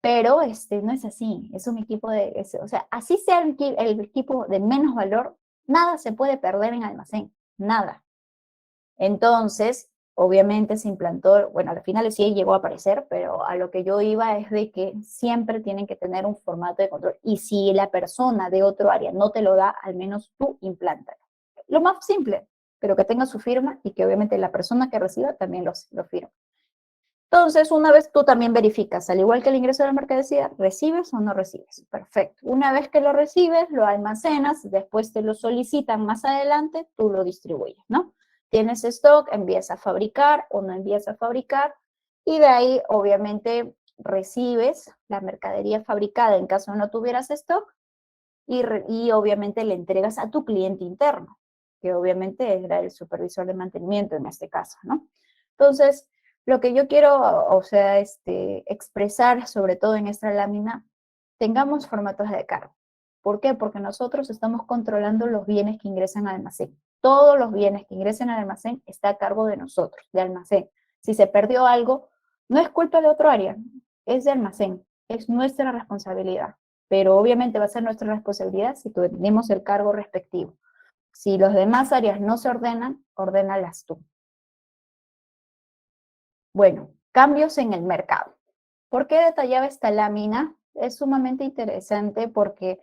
Pero no es así, es un equipo o sea, así sea el equipo de menos valor, nada se puede perder en almacén, nada. Entonces, obviamente se implantó, bueno, al final sí llegó a aparecer, pero a lo que yo iba es de que siempre tienen que tener un formato de control. Y si la persona de otro área no te lo da, al menos tú implántalo. Lo más simple, pero que tenga su firma y que obviamente la persona que reciba también lo firme. Entonces, una vez tú también verificas, al igual que el ingreso de la mercancía, ¿recibes o no recibes? Perfecto. Una vez que lo recibes, lo almacenas, después te lo solicitan más adelante, tú lo distribuyes, ¿no? Tienes stock, envías a fabricar o no envías a fabricar, y de ahí, obviamente, recibes la mercadería fabricada en caso no tuvieras stock, y obviamente le entregas a tu cliente interno, que obviamente era el supervisor de mantenimiento en este caso, ¿no? Entonces, lo que yo quiero, o sea, expresar, sobre todo en esta lámina, tengamos formatos de cargo. ¿Por qué? Porque nosotros estamos controlando los bienes que ingresan al almacén. Todos los bienes que ingresen al almacén está a cargo de nosotros, de almacén. Si se perdió algo, no es culpa de otro área, es de almacén, es nuestra responsabilidad. Pero obviamente va a ser nuestra responsabilidad si tenemos el cargo respectivo. Si los demás áreas no se ordenan, ordénalas tú. Bueno, cambios en el mercado. ¿Por qué detallaba esta lámina? Es sumamente interesante porque,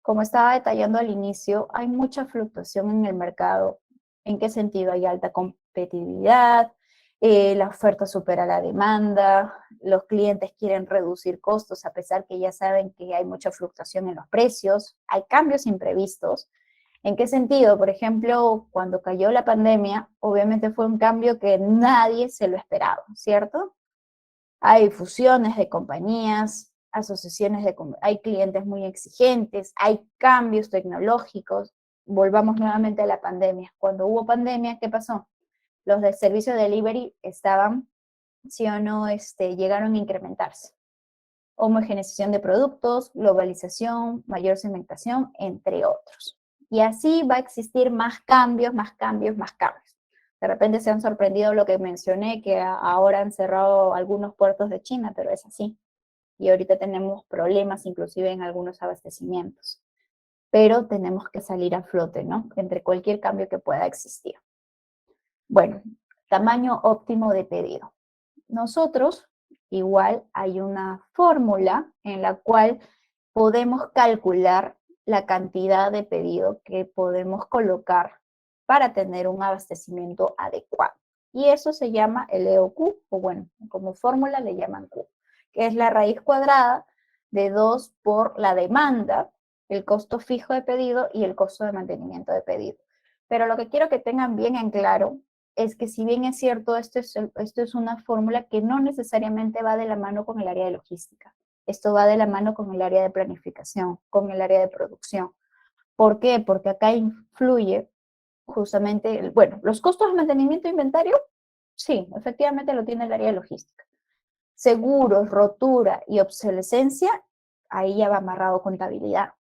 como estaba detallando al inicio, hay mucha fluctuación en el mercado. ¿En qué sentido? Hay alta competitividad, la oferta supera la demanda, los clientes quieren reducir costos a pesar que ya saben que hay mucha fluctuación en los precios, hay cambios imprevistos. ¿En qué sentido? Por ejemplo, cuando cayó la pandemia, obviamente fue un cambio que nadie se lo esperaba, ¿cierto? Hay fusiones de compañías, asociaciones hay clientes muy exigentes, hay cambios tecnológicos. Volvamos nuevamente a la pandemia. Cuando hubo pandemia, ¿qué pasó? Los del servicio de delivery estaban, sí o no, llegaron a incrementarse. Homogeneización de productos, globalización, mayor segmentación, entre otros. Y así va a existir más cambios, más cambios, más cambios. De repente se han sorprendido lo que mencioné, que ahora han cerrado algunos puertos de China, pero es así. Y ahorita tenemos problemas inclusive en algunos abastecimientos. Pero tenemos que salir a flote, ¿no? Entre cualquier cambio que pueda existir. Bueno, tamaño óptimo de pedido. Nosotros, igual hay una fórmula en la cual podemos calcular la cantidad de pedido que podemos colocar para tener un abastecimiento adecuado. Y eso se llama el EOQ, o bueno, como fórmula le llaman Q, que es la raíz cuadrada de 2 por la demanda, el costo fijo de pedido y el costo de mantenimiento de pedido. Pero lo que quiero que tengan bien en claro es que si bien es cierto, esto es una fórmula que no necesariamente va de la mano con el área de logística. Esto va de la mano con el área de planificación, con el área de producción. ¿Por qué? Porque acá influye justamente, bueno, los costos de mantenimiento de inventario, sí, efectivamente lo tiene el área de logística. Seguros, rotura y obsolescencia, ahí ya va amarrado contabilidad.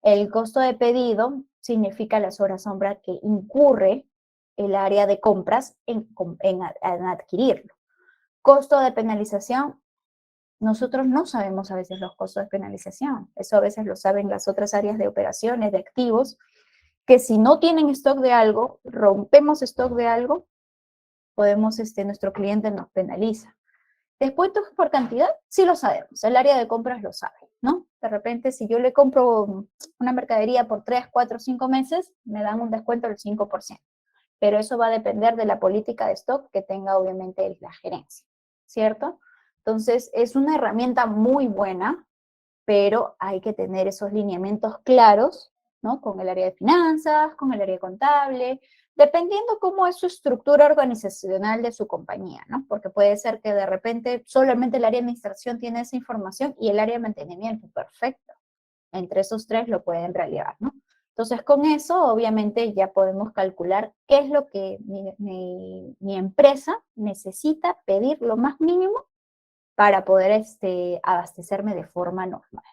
El costo de pedido significa las horas sombra que incurre el área de compras en adquirirlo. Costo de penalización, nosotros no sabemos a veces los costos de penalización. Eso a veces lo saben las otras áreas de operaciones, de activos, que si no tienen stock de algo, rompemos stock de algo, podemos, nuestro cliente nos penaliza. Después por cantidad, sí lo sabemos, el área de compras lo sabe, ¿no? De repente, si yo le compro una mercadería por 3, 4, 5 meses, me dan un descuento del 5%. Pero eso va a depender de la política de stock que tenga obviamente la gerencia, ¿cierto? Entonces, es una herramienta muy buena, pero hay que tener esos lineamientos claros, ¿no? Con el área de finanzas, con el área contable, dependiendo cómo es su estructura organizacional de su compañía, ¿no? Porque puede ser que de repente solamente el área de administración tiene esa información y el área de mantenimiento, perfecto. Entre esos tres lo pueden relevar, ¿no? Entonces, con eso, obviamente, ya podemos calcular qué es lo que mi empresa necesita pedir lo más mínimo para poder abastecerme de forma normal.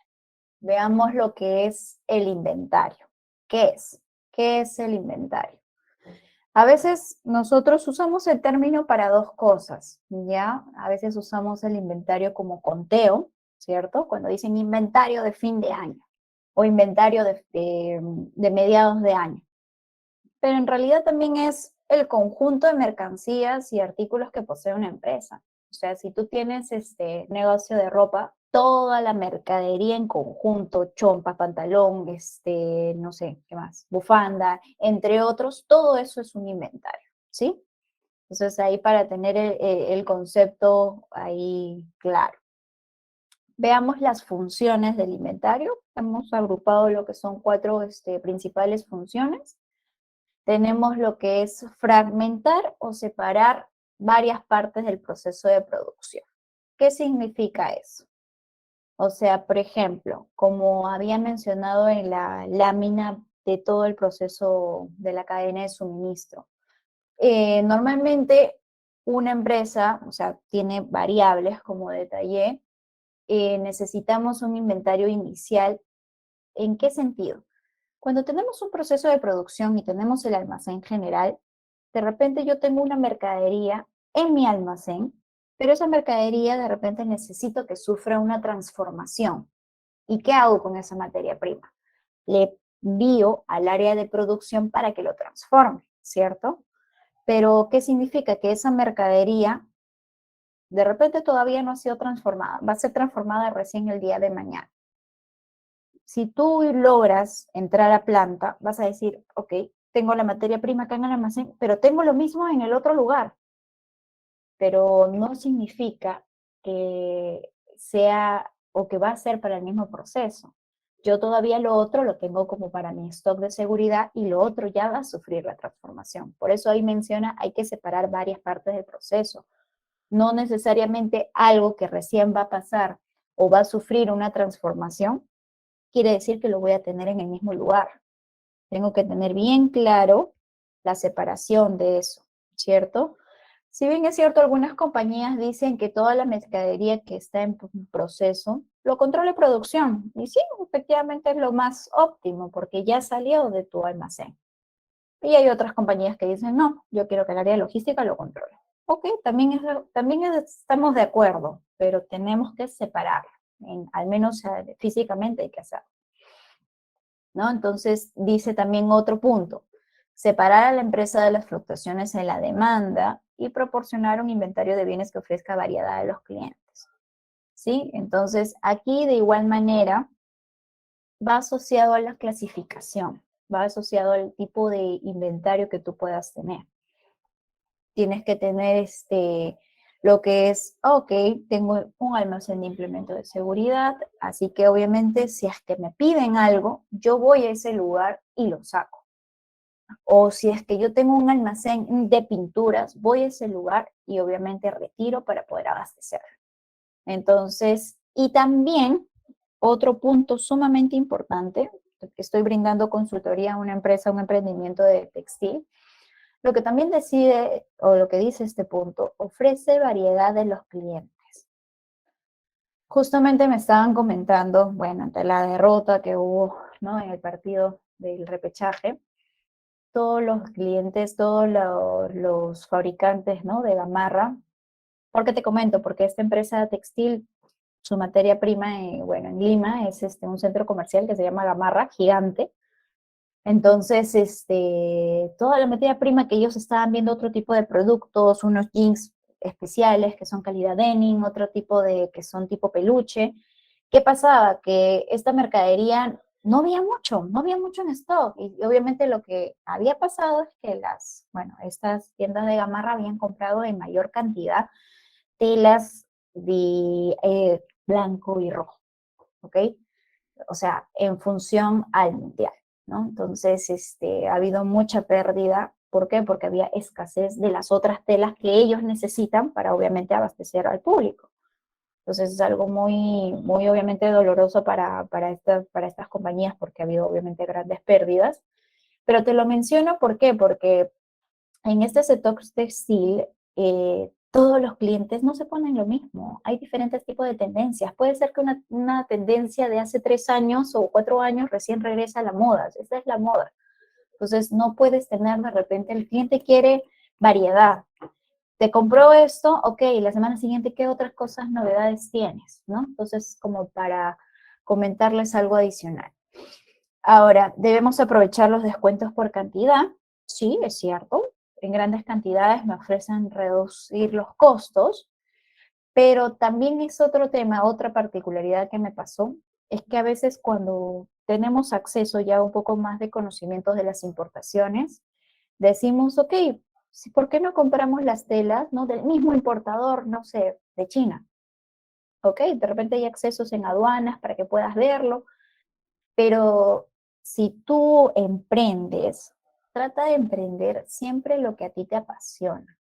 Veamos lo que es el inventario. ¿Qué es? ¿Qué es el inventario? A veces nosotros usamos el término para dos cosas, ¿ya? A veces usamos el inventario como conteo, ¿cierto? Cuando dicen inventario de fin de año o inventario de mediados de año. Pero en realidad también es el conjunto de mercancías y artículos que posee una empresa. O sea, si tú tienes negocio de ropa, toda la mercadería en conjunto, chompa, pantalón, no sé, ¿qué más? Bufanda, entre otros, todo eso es un inventario, ¿sí? Entonces ahí para tener el concepto ahí claro. Veamos las funciones del inventario. Hemos agrupado lo que son 4 principales funciones. Tenemos lo que es fragmentar o separar varias partes del proceso de producción. ¿Qué significa eso? O sea, por ejemplo, como había mencionado en la lámina de todo el proceso de la cadena de suministro, normalmente una empresa, o sea, tiene variables como detallé, necesitamos un inventario inicial. ¿En qué sentido? Cuando tenemos un proceso de producción y tenemos el almacén general, de repente yo tengo una mercadería en mi almacén, pero esa mercadería de repente necesito que sufra una transformación. ¿Y qué hago con esa materia prima? Le envío al área de producción para que lo transforme, ¿cierto? Pero, ¿qué significa? Que esa mercadería de repente todavía no ha sido transformada, va a ser transformada recién el día de mañana. Si tú logras entrar a planta, vas a decir, ok, tengo la materia prima acá en el almacén, pero tengo lo mismo en el otro lugar. Pero no significa que sea o que va a ser para el mismo proceso. Yo todavía lo otro lo tengo como para mi stock de seguridad y lo otro ya va a sufrir la transformación. Por eso ahí menciona, hay que separar varias partes del proceso. No necesariamente algo que recién va a pasar o va a sufrir una transformación quiere decir que lo voy a tener en el mismo lugar. Tengo que tener bien claro la separación de eso, ¿cierto? Si bien es cierto, algunas compañías dicen que toda la mercadería que está en proceso lo controla producción. Y sí, efectivamente es lo más óptimo porque ya salió de tu almacén. Y hay otras compañías que dicen, no, yo quiero que el área de logística lo controle. Ok, también estamos de acuerdo, pero tenemos que separar. Al menos físicamente hay que hacerlo, ¿no? Entonces, dice también otro punto, separar a la empresa de las fluctuaciones en la demanda y proporcionar un inventario de bienes que ofrezca variedad a los clientes, ¿sí? Entonces, aquí de igual manera va asociado a la clasificación, va asociado al tipo de inventario que tú puedas tener. Tienes que tener lo que es, ok, tengo un almacén de implemento de seguridad, así que obviamente si es que me piden algo, yo voy a ese lugar y lo saco. O si es que yo tengo un almacén de pinturas, voy a ese lugar y obviamente retiro para poder abastecer. Entonces, y también otro punto sumamente importante, estoy brindando consultoría a una empresa, un emprendimiento de textil, lo que también decide, o lo que dice este punto, ofrece variedad de los clientes. Justamente me estaban comentando, bueno, ante la derrota que hubo, ¿no?, en el partido del repechaje, todos los clientes, todos los fabricantes, ¿no?, de gamarra, ¿por qué te comento? Porque esta empresa textil, su materia prima, bueno, en Lima es un centro comercial que se llama Gamarra, gigante. Entonces, toda la materia prima que ellos estaban viendo otro tipo de productos, unos jeans especiales, que son calidad denim, otro tipo de que son tipo peluche. ¿Qué pasaba? Que esta mercadería no había mucho en stock. Y obviamente lo que había pasado es que estas tiendas de Gamarra habían comprado en mayor cantidad telas de blanco y rojo, ¿ok? O sea, en función al mundial, ¿no? Entonces, ha habido mucha pérdida. ¿Por qué? Porque había escasez de las otras telas que ellos necesitan para obviamente abastecer al público. Entonces es algo muy, muy obviamente doloroso para estas compañías porque ha habido obviamente grandes pérdidas. Pero te lo menciono, ¿por qué? Porque en este sector textil, todos los clientes no se ponen lo mismo. Hay diferentes tipos de tendencias. Puede ser que una tendencia de hace 3 años o 4 años recién regresa a la moda. Esa es la moda. Entonces, no puedes tener de repente, el cliente quiere variedad. Te compró esto, ok, la semana siguiente, ¿qué otras cosas, novedades tienes? ¿No? Entonces, como para comentarles algo adicional. Ahora, debemos aprovechar los descuentos por cantidad. Sí, es cierto. En grandes cantidades me ofrecen reducir los costos, pero también es otro tema, otra particularidad que me pasó, es que a veces cuando tenemos acceso ya a un poco más de conocimientos de las importaciones, decimos, ok, sí, ¿por qué no compramos las telas, ¿no? Del mismo importador, no sé, de China? Ok, de repente hay accesos en aduanas para que puedas verlo, pero si tú emprendes, trata de emprender siempre lo que a ti te apasiona.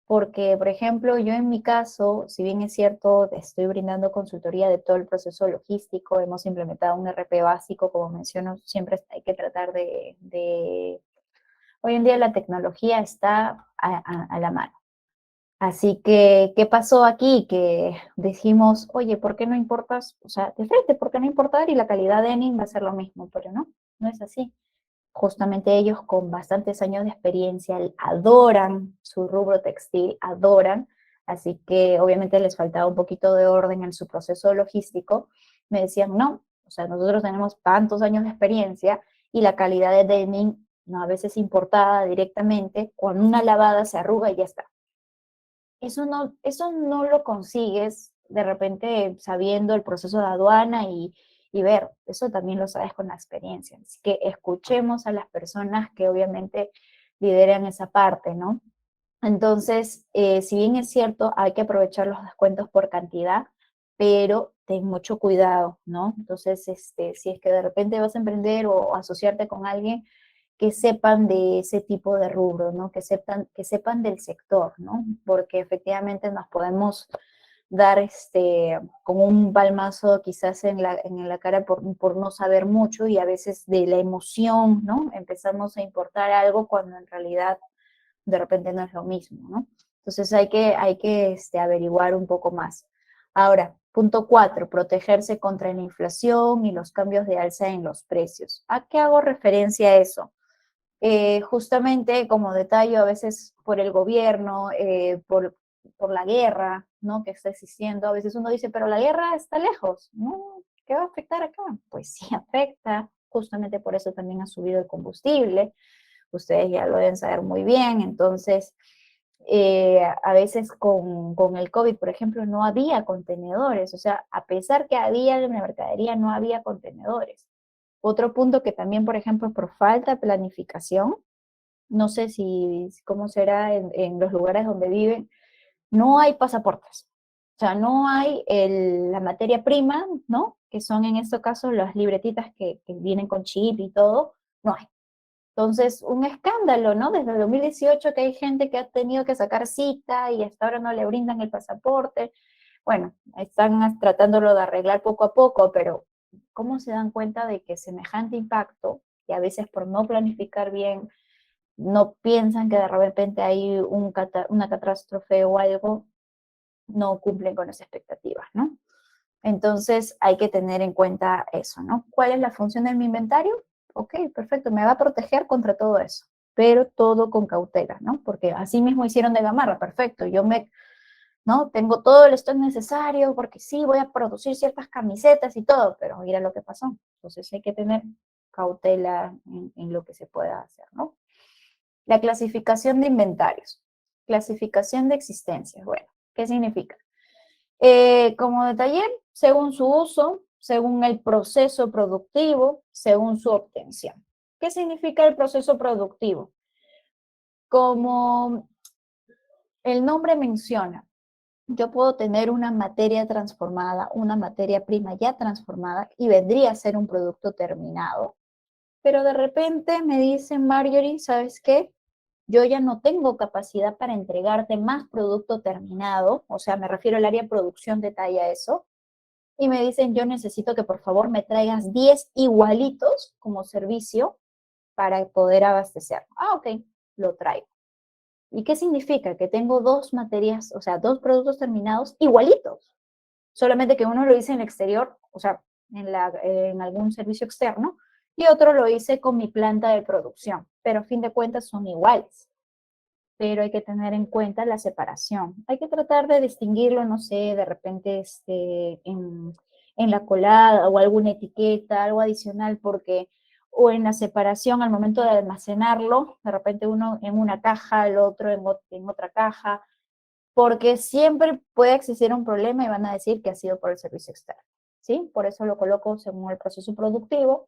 Porque, por ejemplo, yo en mi caso, si bien es cierto, te estoy brindando consultoría de todo el proceso logístico, hemos implementado un RP básico, como menciono, siempre hay que tratar hoy en día la tecnología está a la mano. Así que, ¿qué pasó aquí? Que dijimos, oye, ¿por qué no importas? O sea, de frente, ¿por qué no importar? Y la calidad de Enin va a ser lo mismo, pero no, no es así. Justamente ellos con bastantes años de experiencia adoran su rubro textil, adoran, así que obviamente les faltaba un poquito de orden en su proceso logístico. Me decían, no, o sea, nosotros tenemos tantos años de experiencia y la calidad de denim, no, a veces importada directamente, con una lavada se arruga y ya está. Eso no lo consigues de repente sabiendo el proceso de aduana y ver, eso también lo sabes con la experiencia. Así que escuchemos a las personas que obviamente lideran esa parte, ¿no? Entonces, si bien es cierto, hay que aprovechar los descuentos por cantidad, pero ten mucho cuidado, ¿no? Entonces, si es que de repente vas a emprender o asociarte con alguien, que sepan de ese tipo de rubro, ¿no? Que sepan del sector, ¿no? Porque efectivamente nos podemos dar con un palmazo quizás en la cara por no saber mucho y a veces de la emoción, ¿no? Empezamos a importar algo cuando en realidad de repente no es lo mismo, ¿no? Entonces hay que averiguar un poco más. Ahora, punto 4, protegerse contra la inflación y los cambios de alza en los precios. ¿A qué hago referencia a eso? Justamente como detalle a veces por el gobierno, por la guerra, ¿no? Que está existiendo. A veces uno dice, pero la guerra está lejos, ¿no? ¿Qué va a afectar acá? Pues sí afecta, justamente por eso también ha subido el combustible. Ustedes ya lo deben saber muy bien. Entonces, a veces con el COVID, por ejemplo, no había contenedores. O sea, a pesar que había de mercadería, no había contenedores. Otro punto que también, por ejemplo, por falta de planificación, no sé cómo será en los lugares donde viven, no hay pasaportes. O sea, no hay la materia prima, ¿no? Que son en este caso las libretitas que vienen con chip y todo, no hay. Entonces, un escándalo, ¿no? Desde el 2018 que hay gente que ha tenido que sacar cita y hasta ahora no le brindan el pasaporte. Bueno, están tratándolo de arreglar poco a poco, pero ¿cómo se dan cuenta de que semejante impacto, y a veces por no planificar bien, no piensan que de repente hay una catástrofe o algo, no cumplen con esas expectativas, ¿no? Entonces hay que tener en cuenta eso, ¿no? ¿Cuál es la función de mi inventario? Ok, perfecto, me va a proteger contra todo eso, pero todo con cautela, ¿no? Porque así mismo hicieron de Gamarra, perfecto, ¿no? Tengo todo el stock necesario porque sí, voy a producir ciertas camisetas y todo, pero mira lo que pasó. Entonces hay que tener cautela en lo que se pueda hacer, ¿no? La clasificación de inventarios. Clasificación de existencias. Bueno, ¿qué significa? Como detallé, según su uso, según el proceso productivo, según su obtención. ¿Qué significa el proceso productivo? Como el nombre menciona, yo puedo tener una materia transformada, una materia prima ya transformada y vendría a ser un producto terminado. Pero de repente me dicen, Marjorie, ¿sabes qué? Yo ya no tengo capacidad para entregarte más producto terminado, o sea, me refiero al área de producción, detalla eso, y me dicen, yo necesito que por favor me traigas 10 igualitos como servicio para poder abastecer. Ah, ok, lo traigo. ¿Y qué significa? Que tengo dos materias, o sea, dos productos terminados igualitos, solamente que uno lo hice en el exterior, o sea, en algún servicio externo, y otro lo hice con mi planta de producción, pero a fin de cuentas son iguales. Pero hay que tener en cuenta la separación. Hay que tratar de distinguirlo, no sé, de repente en la colada o alguna etiqueta, algo adicional, porque o en la separación al momento de almacenarlo, de repente uno en una caja, el otro en otra caja, porque siempre puede existir un problema y van a decir que ha sido por el servicio externo, ¿sí? Por eso lo coloco según el proceso productivo,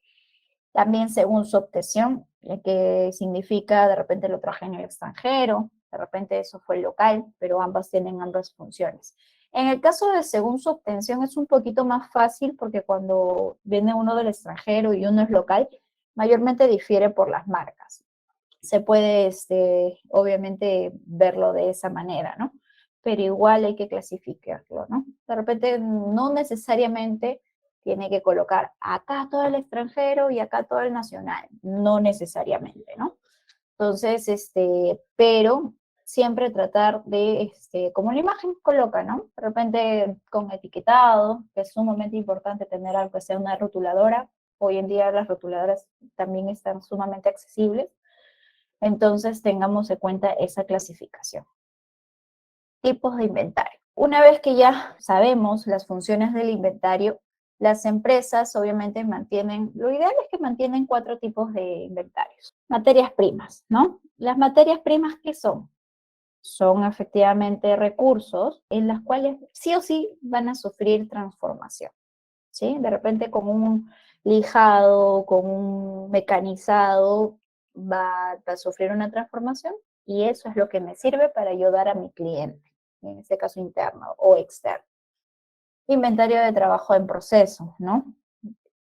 también según su obtención, que significa de repente lo traje en el extranjero, de repente eso fue local, pero ambas tienen ambas funciones. En el caso de según su obtención es un poquito más fácil porque cuando viene uno del extranjero y uno es local, mayormente difiere por las marcas. Se puede, obviamente, verlo de esa manera, ¿no? Pero igual hay que clasificarlo, ¿no? De repente no necesariamente tiene que colocar acá todo el extranjero y acá todo el nacional, no necesariamente, ¿no? Entonces, pero siempre tratar de, como la imagen coloca, ¿no? De repente con etiquetado, que es sumamente importante tener algo que sea una rotuladora. Hoy en día las rotuladoras también están sumamente accesibles. Entonces tengamos en cuenta esa clasificación. Tipos de inventario. Una vez que ya sabemos las funciones del inventario, las empresas obviamente mantienen, lo ideal es que mantienen 4 tipos de inventarios. Materias primas, ¿no? Las materias primas, ¿qué son? Son efectivamente recursos en las cuales sí o sí van a sufrir transformación, ¿sí? De repente con un lijado, con un mecanizado, va a sufrir una transformación y eso es lo que me sirve para ayudar a mi cliente, en este caso interno o externo. Inventario de trabajo en proceso, ¿no?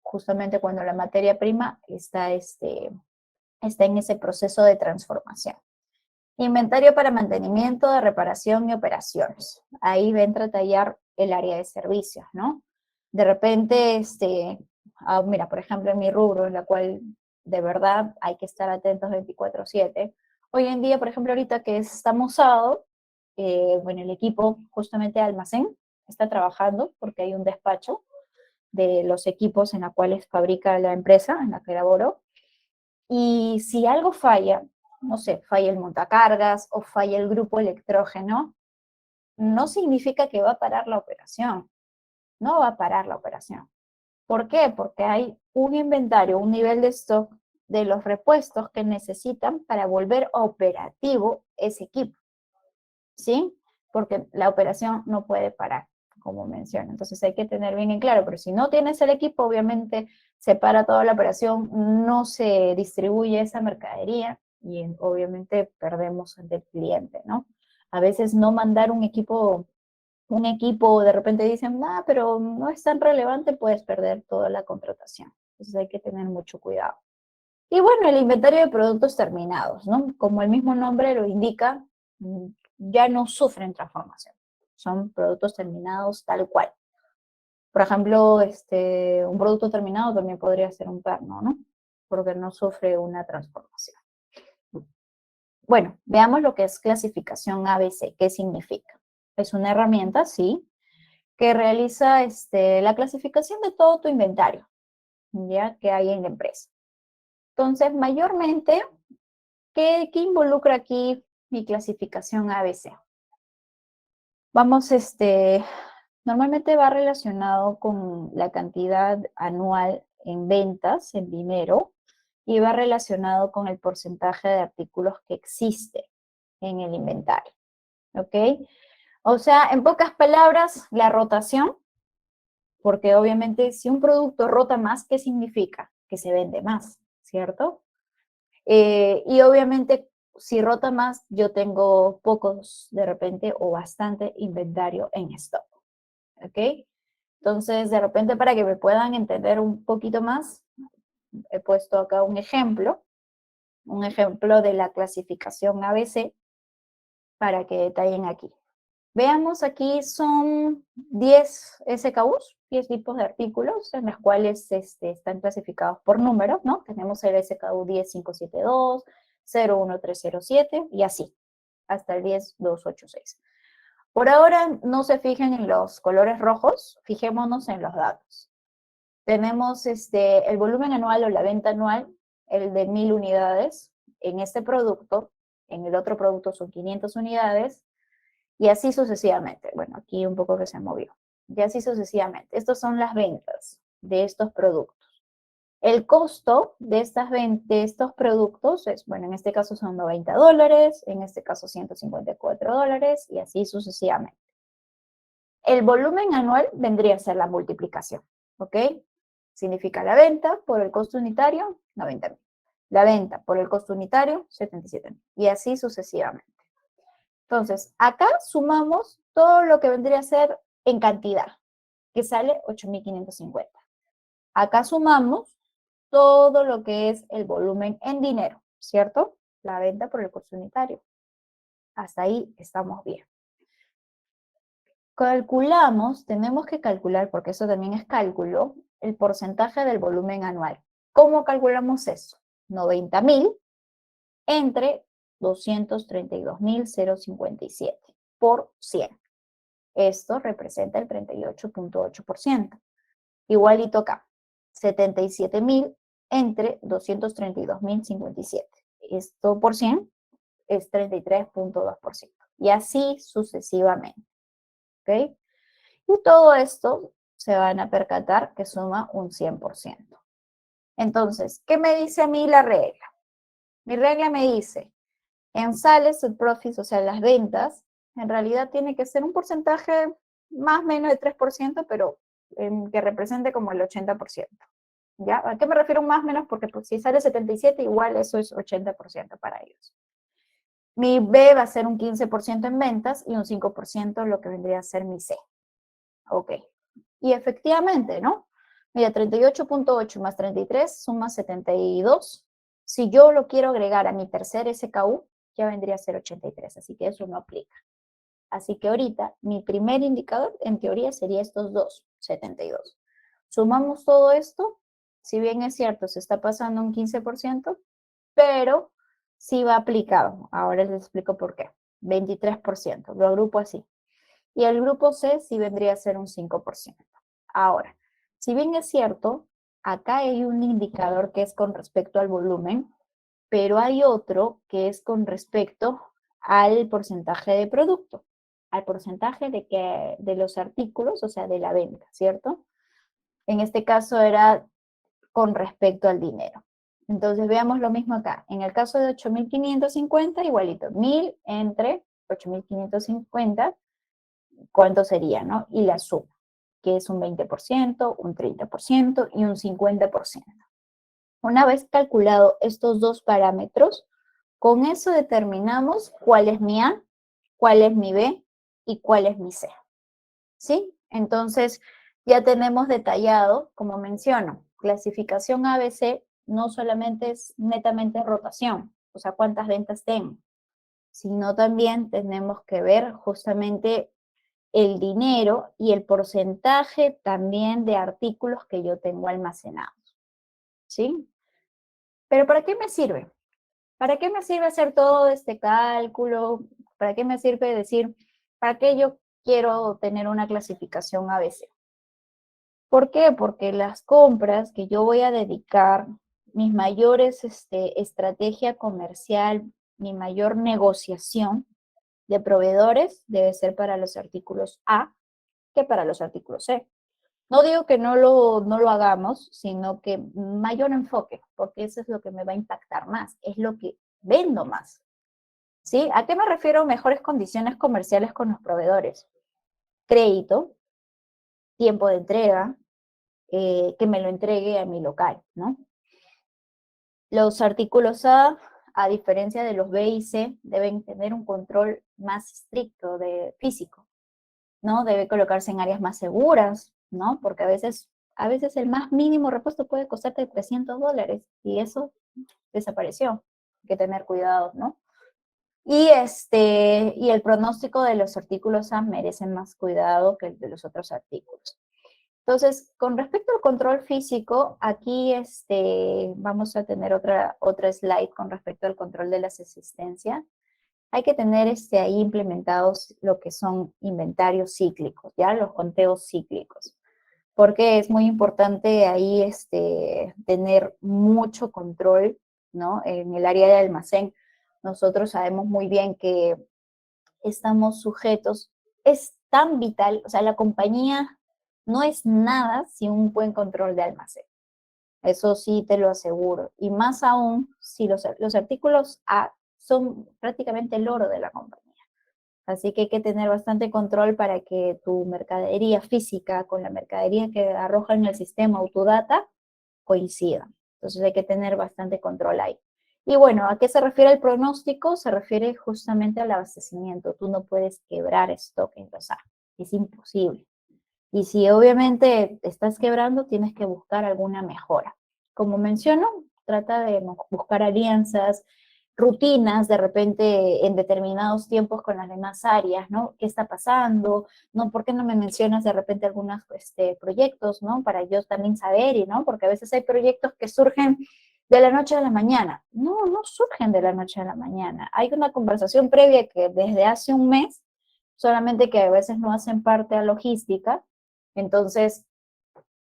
Justamente cuando la materia prima está en ese proceso de transformación. Inventario para mantenimiento, de reparación y operaciones. Ahí va a tallar el área de servicios, ¿no? De repente, mira, por ejemplo, en mi rubro, en la cual de verdad hay que estar atentos 24/7. Hoy en día, por ejemplo, ahorita que estamos sábado, bueno, el equipo justamente de almacén está trabajando porque hay un despacho de los equipos en la cuales fabrica la empresa en la que laboro. Y si algo falla, no sé, falla el montacargas o falla el grupo electrógeno, no significa que va a parar la operación. No va a parar la operación. ¿Por qué? Porque hay un inventario, un nivel de stock de los repuestos que necesitan para volver operativo ese equipo, ¿sí? Porque la operación no puede parar, como menciono. Entonces hay que tener bien en claro, pero si no tienes el equipo, obviamente se para toda la operación, no se distribuye esa mercadería y obviamente perdemos del cliente, ¿no? A veces no mandar un equipo de repente dicen, ah, pero no es tan relevante, puedes perder toda la contratación. Entonces hay que tener mucho cuidado. Y bueno, el inventario de productos terminados, ¿no? Como el mismo nombre lo indica, ya no sufren transformación. Son productos terminados tal cual. Por ejemplo, un producto terminado también podría ser un perno, ¿no? Porque no sufre una transformación. Bueno, veamos lo que es clasificación ABC. ¿Qué significa? Es una herramienta, sí, que realiza la clasificación de todo tu inventario, ya que hay en la empresa. Entonces, mayormente, ¿qué involucra aquí mi clasificación ABC? Vamos, normalmente va relacionado con la cantidad anual en ventas, en dinero, y va relacionado con el porcentaje de artículos que existe en el inventario. ¿ok? O sea, en pocas palabras, la rotación, porque obviamente si un producto rota más, ¿qué significa? Que se vende más, ¿cierto? Y obviamente, si rota más, yo tengo pocos de repente o bastante inventario en stock, ¿ok? Entonces, de repente, para que me puedan entender un poquito más, he puesto acá un ejemplo de la clasificación ABC para que detallen aquí. Veamos, aquí son 10 SKUs, 10 tipos de artículos en los cuales están clasificados por números, ¿no? Tenemos el SKU 10572, 01307 y así, hasta el 10286. Por ahora, no se fijen en los colores rojos, fijémonos en los datos. Tenemos el volumen anual o la venta anual, el de 1000 unidades en este producto, en el otro producto son 500 unidades, y así sucesivamente. Bueno, aquí un poco que se movió. Y así sucesivamente. Estas son las ventas de estos productos. El costo de de estos productos es, bueno, en este caso son $90, en este caso $154 y así sucesivamente. El volumen anual vendría a ser la multiplicación, ¿ok? Significa la venta por el costo unitario, 90.000. La venta por el costo unitario, 77.000. Y así sucesivamente. Entonces, acá sumamos todo lo que vendría a ser en cantidad, que sale 8.550. Acá sumamos todo lo que es el volumen en dinero, ¿cierto? La venta por el costo unitario. Hasta ahí estamos bien. Calculamos, tenemos que calcular, porque eso también es cálculo, el porcentaje del volumen anual. ¿Cómo calculamos eso? 90.000 entre 232.057 por 100. Esto representa el 38.8%. Igualito acá, 77.000 entre 232.057. Esto por 100 es 33.2%. Y así sucesivamente. ¿Ok? Y todo esto se van a percatar que suma un 100%. Entonces, ¿qué me dice a mí la regla? Mi regla me dice, en sales el profits, o sea, las ventas, en realidad tiene que ser un porcentaje más o menos de 3%, pero que represente como el 80%. ¿Ya? ¿A qué me refiero más o menos? Porque pues, si sale 77, igual eso es 80% para ellos. Mi B va a ser un 15% en ventas y un 5% lo que vendría a ser mi C. Ok. Y efectivamente, ¿no? Mira, 38.8 más 33 suma 72. Si yo lo quiero agregar a mi tercer SKU, ya vendría a ser 83, así que eso no aplica. Así que ahorita mi primer indicador en teoría sería estos dos, 72. Sumamos todo esto, si bien es cierto, se está pasando un 15%, pero sí va aplicado. Ahora les explico por qué. 23%, lo agrupo así. Y el grupo C sí vendría a ser un 5%. Ahora, si bien es cierto, acá hay un indicador que es con respecto al volumen, pero hay otro que es con respecto al porcentaje de producto, al porcentaje de los artículos, o sea, de la venta, ¿cierto? En este caso era con respecto al dinero. Entonces veamos lo mismo acá. En el caso de 8.550, igualito, 1.000 entre 8.550, ¿cuánto sería, no? Y la suma, que es un 20%, un 30% y un 50%. Una vez calculado estos dos parámetros, con eso determinamos cuál es mi A, cuál es mi B y cuál es mi C. ¿Sí? Entonces, ya tenemos detallado, como menciono, clasificación ABC no solamente es netamente rotación, o sea, cuántas ventas tengo, sino también tenemos que ver justamente el dinero y el porcentaje también de artículos que yo tengo almacenados. ¿Sí? Pero ¿para qué me sirve? ¿Para qué me sirve hacer todo este cálculo? ¿Para qué me sirve decir, para qué yo quiero tener una clasificación ABC? ¿Por qué? Porque las compras que yo voy a dedicar, mis mayores estrategia comercial, mi mayor negociación de proveedores debe ser para los artículos A que para los artículos C. No digo que no lo hagamos, sino que mayor enfoque, porque eso es lo que me va a impactar más, es lo que vendo más. ¿Sí? ¿A qué me refiero mejores condiciones comerciales con los proveedores? Crédito, tiempo de entrega, que me lo entregue a mi local, ¿no? Los artículos a diferencia de los B y C, deben tener un control más estricto de físico, ¿no? Debe colocarse en áreas más seguras, ¿no? Porque a veces el más mínimo repuesto puede costarte $300 y eso desapareció. Hay que tener cuidado, ¿no? Y el pronóstico de los artículos A merece más cuidado que el de los otros artículos. Entonces, con respecto al control físico, aquí vamos a tener otra slide con respecto al control de las existencias. Hay que tener ahí implementados lo que son inventarios cíclicos, ¿ya? Los conteos cíclicos. Porque es muy importante ahí tener mucho control, ¿no? En el área de almacén, nosotros sabemos muy bien que estamos sujetos, es tan vital, o sea, la compañía no es nada sin un buen control de almacén. Eso sí te lo aseguro. Y más aún si los artículos A son prácticamente el oro de la compañía. Así que hay que tener bastante control para que tu mercadería física con la mercadería que arroja en el sistema Autodata coincidan. Entonces hay que tener bastante control ahí. Y bueno, ¿a qué se refiere el pronóstico? Se refiere justamente al abastecimiento. Tú no puedes quebrar stock en los A. Es imposible. Y si obviamente estás quebrando, tienes que buscar alguna mejora. Como menciono, trata de buscar alianzas, rutinas de repente en determinados tiempos con las demás áreas, ¿no? ¿Qué está pasando? ¿No? ¿Por qué no me mencionas de repente algunos proyectos, ¿no? Para yo también saber, y ¿no? Porque a veces hay proyectos que surgen de la noche a la mañana. No, no surgen de la noche a la mañana. Hay una conversación previa que desde hace un mes, solamente que a veces no hacen parte a logística. Entonces,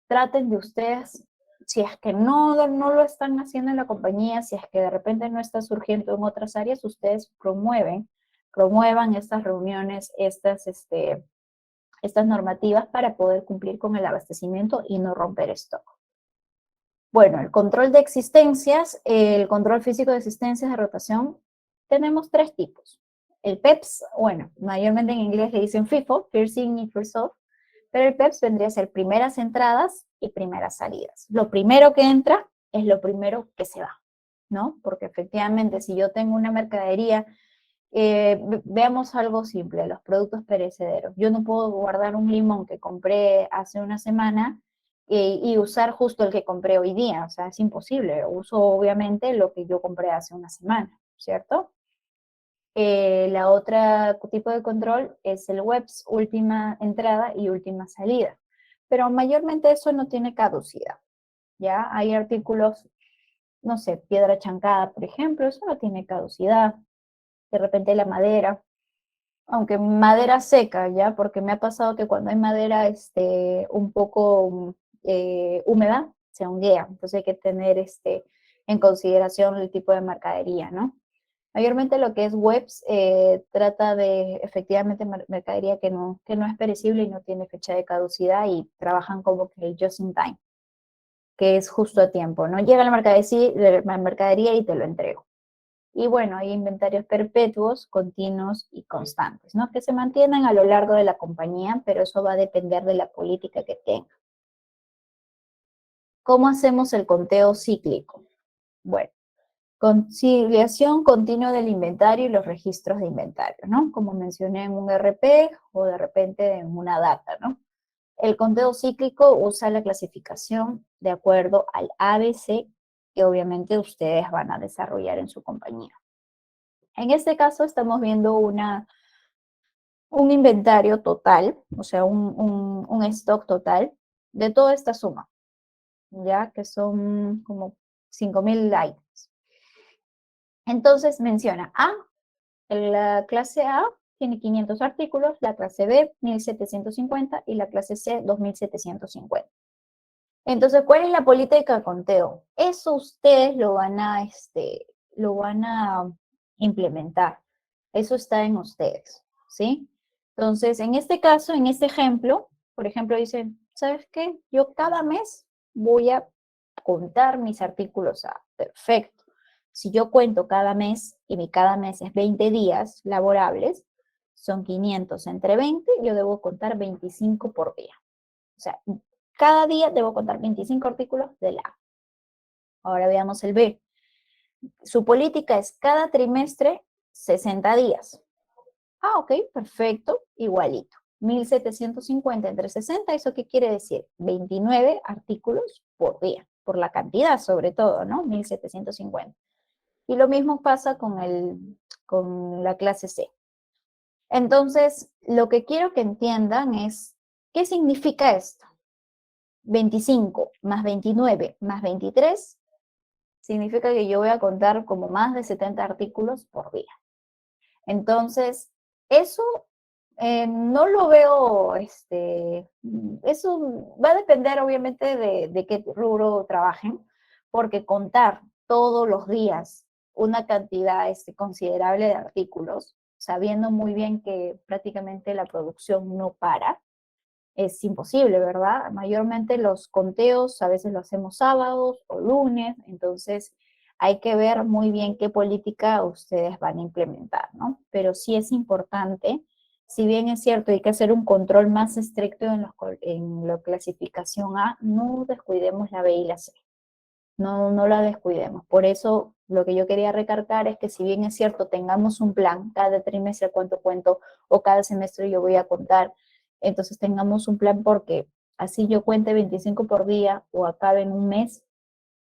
traten de ustedes, si es que no lo están haciendo en la compañía, si es que de repente no está surgiendo en otras áreas, ustedes promuevan estas reuniones, estas normativas para poder cumplir con el abastecimiento y no romper stock. Bueno, el control de existencias, el control físico de existencias de rotación, tenemos tres tipos. El PEPS, bueno, mayormente en inglés le dicen FIFO, First In y First Out, pero el PEPS vendría a ser primeras entradas y primeras salidas. Lo primero que entra es lo primero que se va, ¿no? Porque efectivamente, si yo tengo una mercadería, veamos algo simple, los productos perecederos. Yo no puedo guardar un limón que compré hace una semana y usar justo el que compré hoy día, o sea, es imposible. Uso obviamente lo que yo compré hace una semana, ¿cierto? La otra tipo de control es el WEPS, última entrada y última salida. Pero mayormente eso no tiene caducidad, ¿ya? Hay artículos, no sé, piedra chancada, por ejemplo, eso no tiene caducidad. De repente la madera, aunque madera seca, ¿ya? Porque me ha pasado que cuando hay madera un poco húmeda, se honguea. Entonces hay que tener en consideración el tipo de mercadería, ¿no? Mayormente lo que es webs trata de efectivamente mercadería que no es perecible y no tiene fecha de caducidad y trabajan como que el just in time, que es justo a tiempo, ¿no? Llega la mercadería y te lo entrego. Y bueno, hay inventarios perpetuos, continuos y constantes, ¿no? Que se mantienen a lo largo de la compañía, pero eso va a depender de la política que tenga. ¿Cómo hacemos el conteo cíclico? Bueno, conciliación continua del inventario y los registros de inventario, ¿no? Como mencioné en un RP o de repente en una data, ¿no? El conteo cíclico usa la clasificación de acuerdo al ABC que obviamente ustedes van a desarrollar en su compañía. En este caso estamos viendo un inventario total, o sea, un stock total de toda esta suma, ya que son como 5.000 items. Entonces menciona la clase A tiene 500 artículos, la clase B 1.750 y la clase C 2.750. Entonces, ¿cuál es la política de conteo? Eso ustedes lo van a implementar. Eso está en ustedes, ¿sí? Entonces, en este caso, en este ejemplo, por ejemplo, dicen, ¿sabes qué? Yo cada mes voy a contar mis artículos A. Perfecto. Si yo cuento cada mes y cada mes es 20 días laborables, son 500 entre 20, yo debo contar 25 por día. O sea, cada día debo contar 25 artículos del A. Ahora veamos el B. Su política es cada trimestre 60 días. Ah, ok, perfecto, igualito. 1750 entre 60, ¿eso qué quiere decir? 29 artículos por día, por la cantidad sobre todo, ¿no? 1750. Y lo mismo pasa con la clase C. Entonces, lo que quiero que entiendan es, ¿qué significa esto? 25 más 29 más 23 significa que yo voy a contar como más de 70 artículos por día. Entonces, eso no lo veo, eso va a depender obviamente de qué rubro trabajen, porque contar todos los días una cantidad considerable de artículos, sabiendo muy bien que prácticamente la producción no para, es imposible, ¿verdad? Mayormente los conteos a veces lo hacemos sábados o lunes, entonces hay que ver muy bien qué política ustedes van a implementar, ¿no? Pero sí es importante, si bien es cierto, hay que hacer un control más estricto en la clasificación A, no descuidemos la B y la C. No la descuidemos. Por eso lo que yo quería recalcar es que si bien es cierto, tengamos un plan, cada trimestre cuánto cuento o cada semestre yo voy a contar, entonces tengamos un plan porque así yo cuente 25 por día o acabe en un mes,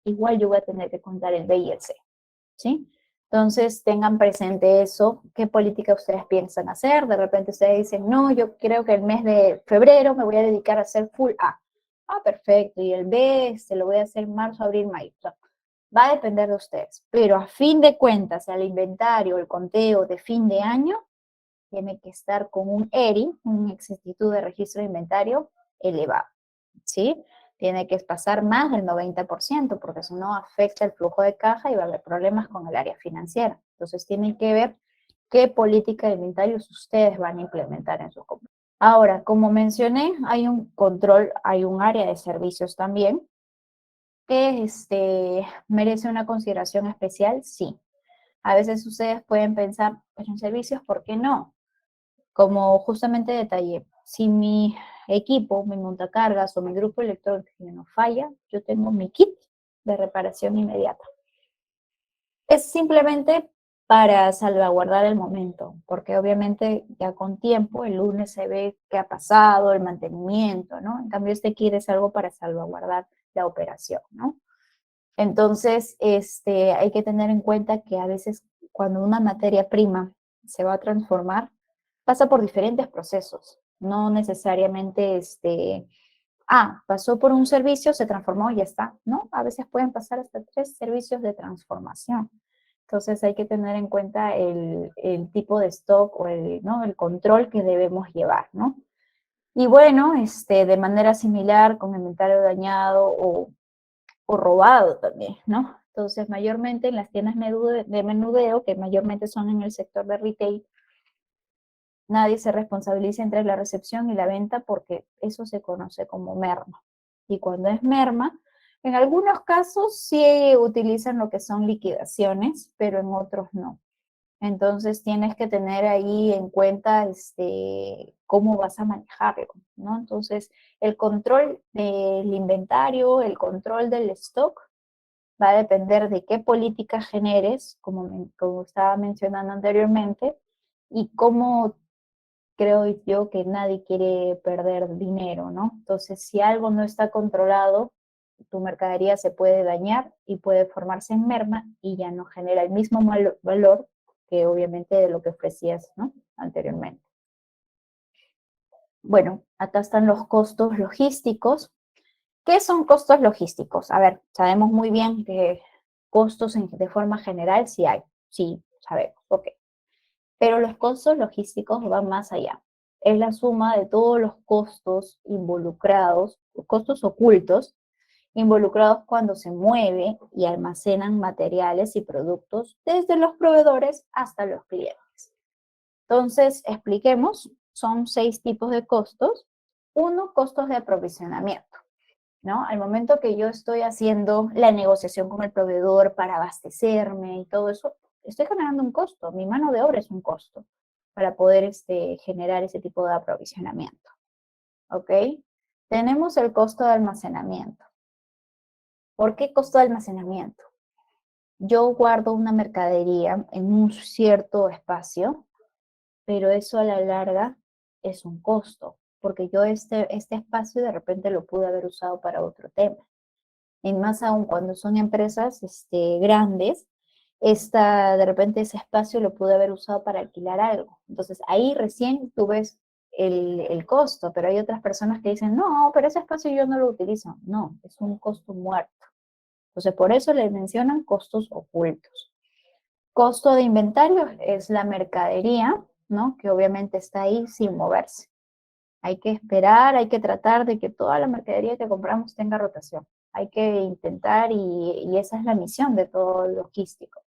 igual yo voy a tener que contar el B y el C, ¿sí? Entonces tengan presente eso, qué política ustedes piensan hacer. De repente ustedes dicen, no, yo creo que el mes de febrero me voy a dedicar a hacer full A. Ah, perfecto. Y el B se lo voy a hacer en marzo, abril, mayo. O sea, va a depender de ustedes. Pero a fin de cuentas, el inventario, el conteo de fin de año, tiene que estar con un ERI, una exactitud de registro de inventario elevado, ¿sí? Tiene que pasar más del 90%, porque si no afecta el flujo de caja y va a haber problemas con el área financiera. Entonces tienen que ver qué política de inventarios ustedes van a implementar en su compañía. Ahora, como mencioné, hay un control, hay un área de servicios también, que merece una consideración especial, sí. A veces ustedes pueden pensar, pero en servicios, ¿por qué no? Como justamente detallé, si mi equipo, mi montacargas o mi grupo electrónico falla, yo tengo mi kit de reparación inmediata. Es simplemente para salvaguardar el momento, porque obviamente ya con tiempo, el lunes se ve qué ha pasado, el mantenimiento, ¿no? En cambio, este kit es algo para salvaguardar la operación, ¿no? Entonces, hay que tener en cuenta que a veces cuando una materia prima se va a transformar, pasa por diferentes procesos. No necesariamente, pasó por un servicio, se transformó y ya está, ¿no? A veces pueden pasar hasta 3 servicios de transformación. Entonces hay que tener en cuenta el tipo de stock o ¿no? el control que debemos llevar, ¿no? Y bueno, de manera similar con inventario dañado o robado también, ¿no? Entonces, mayormente en las tiendas de menudeo, que mayormente son en el sector de retail, nadie se responsabiliza entre la recepción y la venta porque eso se conoce como merma. Y cuando es merma, en algunos casos sí utilizan lo que son liquidaciones, pero en otros no. Entonces tienes que tener ahí en cuenta cómo vas a manejarlo, ¿no? Entonces, el control del inventario, el control del stock, va a depender de qué política generes, como estaba mencionando anteriormente, y cómo creo yo que nadie quiere perder dinero, ¿no? Entonces, si algo no está controlado, tu mercadería se puede dañar y puede formarse en merma y ya no genera el mismo valor que obviamente de lo que ofrecías, ¿no? Anteriormente. Bueno, acá están los costos logísticos. ¿Qué son costos logísticos? A ver, sabemos muy bien que costos de forma general sí hay, sí, sabemos, ok. Pero los costos logísticos van más allá. Es la suma de todos los costos involucrados, costos ocultos, involucrados cuando se mueve y almacenan materiales y productos desde los proveedores hasta los clientes. Entonces, expliquemos, son 6 tipos de costos. Uno, costos de aprovisionamiento. ¿no? Al momento que yo estoy haciendo la negociación con el proveedor para abastecerme y todo eso, estoy generando un costo. Mi mano de obra es un costo para poder generar ese tipo de aprovisionamiento. ¿Ok? Tenemos el costo de almacenamiento. ¿Por qué costo de almacenamiento? Yo guardo una mercadería en un cierto espacio, pero eso a la larga es un costo, porque yo este espacio de repente lo pude haber usado para otro tema. Y más aún cuando son empresas grandes, de repente ese espacio lo pude haber usado para alquilar algo. Entonces ahí recién tú ves el costo, pero hay otras personas que dicen, no, pero ese espacio yo no lo utilizo. No, es un costo muerto. Entonces por eso les mencionan costos ocultos. Costo de inventario es la mercadería, ¿no? Que obviamente está ahí sin moverse. Hay que esperar, hay que tratar de que toda la mercadería que compramos tenga rotación. Hay que intentar y esa es la misión de todo el logístico.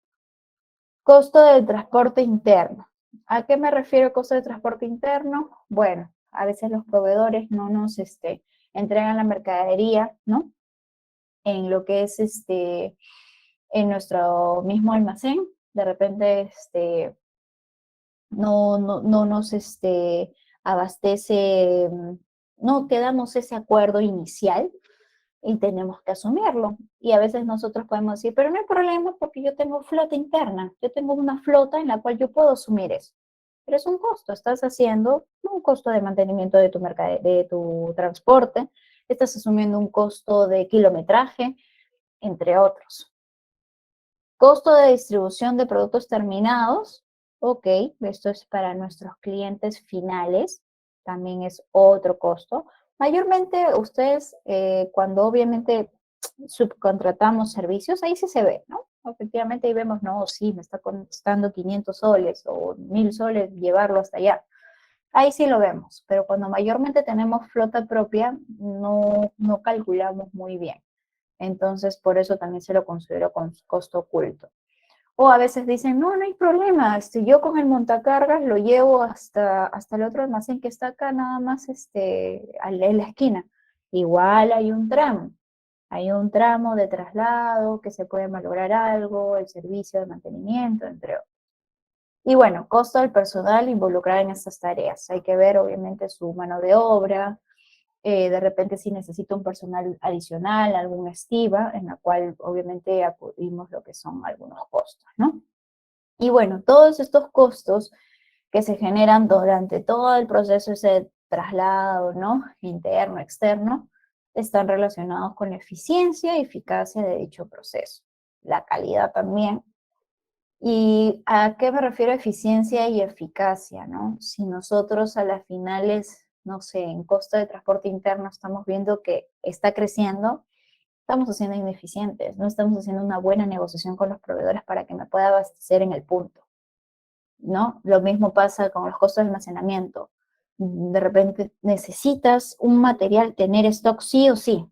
Costo del transporte interno. ¿A qué me refiero costo de transporte interno? Bueno, a veces los proveedores no nos entregan la mercadería, ¿no? En lo que es en nuestro mismo almacén. De repente no nos abastece, no quedamos ese acuerdo inicial y tenemos que asumirlo. Y a veces nosotros podemos decir, pero no hay problema porque yo tengo flota interna, yo tengo una flota en la cual yo puedo asumir eso. Pero es un costo, estás haciendo un costo de mantenimiento de de tu transporte, estás asumiendo un costo de kilometraje, entre otros. Costo de distribución de productos terminados. Ok, esto es para nuestros clientes finales. También es otro costo. Mayormente ustedes, cuando obviamente subcontratamos servicios, ahí sí se ve, ¿no? Efectivamente ahí vemos, no, sí, me está costando 500 soles o 1000 soles llevarlo hasta allá. Ahí sí lo vemos, pero cuando mayormente tenemos flota propia, no calculamos muy bien. Entonces, por eso también se lo considero con costo oculto. O a veces dicen, no hay problema, yo con el montacargas lo llevo hasta el otro almacén que está acá, nada más en la esquina. Igual hay un tramo de traslado que se puede malograr algo, el servicio de mantenimiento, entre otros. Y bueno, costo del personal involucrado en estas tareas. Hay que ver, obviamente, su mano de obra, de repente si necesito un personal adicional, alguna estiva, en la cual obviamente acudimos lo que son algunos costos, ¿no? Y bueno, todos estos costos que se generan durante todo el proceso ese traslado, ¿no? Interno, externo, están relacionados con la eficiencia y eficacia de dicho proceso. La calidad también. ¿Y a qué me refiero eficiencia y eficacia, no? Si nosotros a las finales, no sé, en costo de transporte interno estamos viendo que está creciendo, estamos siendo ineficientes, no estamos haciendo una buena negociación con los proveedores para que me pueda abastecer en el punto, ¿no? Lo mismo pasa con los costos de almacenamiento. De repente necesitas un material, tener stock sí o sí.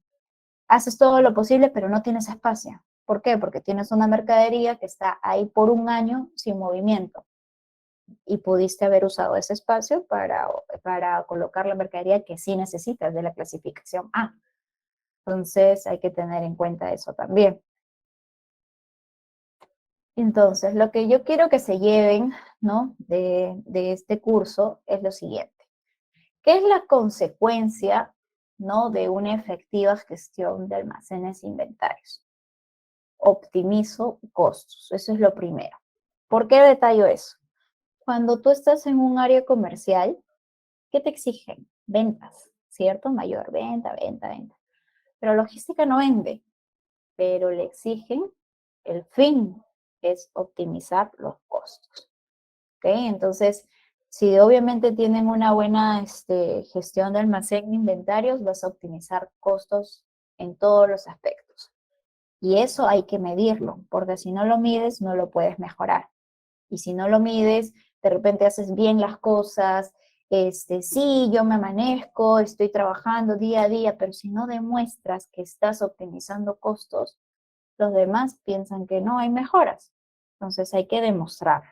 Haces todo lo posible, pero no tienes espacio. ¿Por qué? Porque tienes una mercadería que está ahí por un año sin movimiento y pudiste haber usado ese espacio para colocar la mercadería que sí necesitas de la clasificación A. Entonces hay que tener en cuenta eso también. Entonces, lo que yo quiero que se lleven, ¿no? de este curso es lo siguiente. ¿Qué es la consecuencia, ¿no? de una efectiva gestión de almacenes e inventarios? Optimizo costos, eso es lo primero. ¿Por qué detallo eso? Cuando tú estás en un área comercial, ¿qué te exigen? Ventas, ¿cierto? Mayor venta, venta, venta. Pero logística no vende, pero le exigen el fin, es optimizar los costos. ¿Ok? Entonces, si obviamente tienen una buena gestión de almacén e inventarios, vas a optimizar costos en todos los aspectos. Y eso hay que medirlo, porque si no lo mides, no lo puedes mejorar. Y si no lo mides, de repente haces bien las cosas, sí, yo me manejo, estoy trabajando día a día, pero si no demuestras que estás optimizando costos, los demás piensan que no hay mejoras. Entonces hay que demostrar.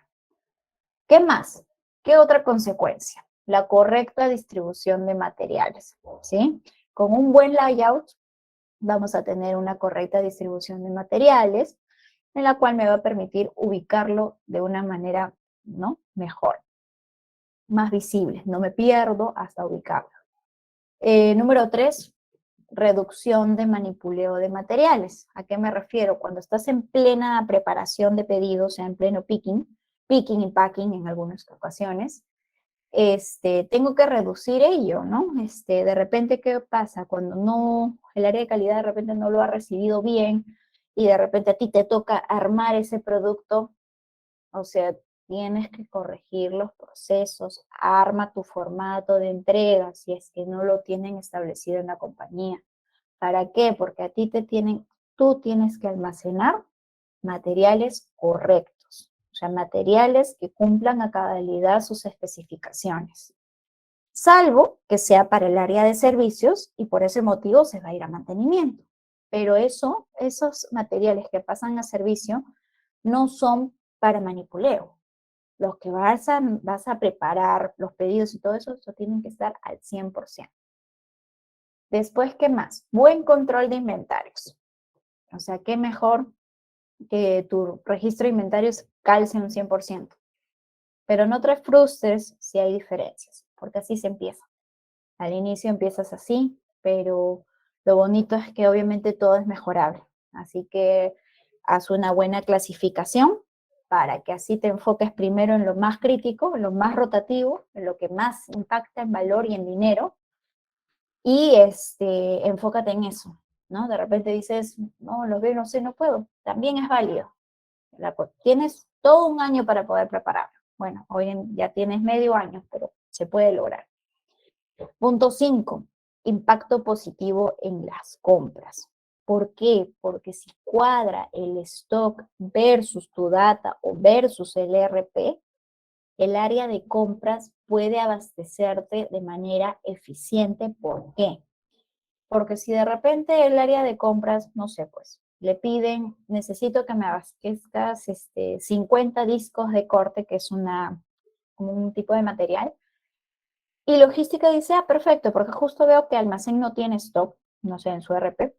¿Qué más? ¿Qué otra consecuencia? La correcta distribución de materiales, ¿sí? Con un buen layout, Vamos a tener una correcta distribución de materiales, en la cual me va a permitir ubicarlo de una manera, ¿no?, mejor, más visible. No me pierdo hasta ubicarlo. Número 3, reducción de manipuleo de materiales. ¿A qué me refiero? Cuando estás en plena preparación de pedidos, o sea, en pleno picking y packing en algunas ocasiones, tengo que reducir ello, ¿no? De repente, ¿qué pasa? Cuando no, el área de calidad de repente no lo ha recibido bien y de repente a ti te toca armar ese producto, o sea, tienes que corregir los procesos, arma tu formato de entrega si es que no lo tienen establecido en la compañía. ¿Para qué? Porque a ti tú tienes que almacenar materiales correctos, o sea, materiales que cumplan a cabalidad sus especificaciones, salvo que sea para el área de servicios y por ese motivo se va a ir a mantenimiento. Pero esos materiales que pasan a servicio no son para manipuleo. Los que vas a preparar, los pedidos y todo eso tienen que estar al 100%. Después, ¿qué más? Buen control de inventarios. O sea, qué mejor que tu registro de inventarios calce un 100%. Pero no te frustres si hay diferencias, porque así se empieza. Al inicio empiezas así, pero lo bonito es que obviamente todo es mejorable. Así que haz una buena clasificación para que así te enfoques primero en lo más crítico, en lo más rotativo, en lo que más impacta en valor y en dinero, y enfócate en eso, ¿no? De repente dices, no, lo veo, no sé, no puedo. También es válido. Tienes todo un año para poder prepararlo. Bueno, ya tienes medio año, pero se puede lograr. Punto 5, impacto positivo en las compras. ¿Por qué? Porque si cuadra el stock versus tu data o versus el ERP, el área de compras puede abastecerte de manera eficiente. ¿Por qué? Porque si de repente el área de compras, no sé, pues, le piden, necesito que me abastezcas 50 discos de corte, que es como un tipo de material, y logística dice, perfecto, porque justo veo que almacén no tiene stock, no sé, en su RP,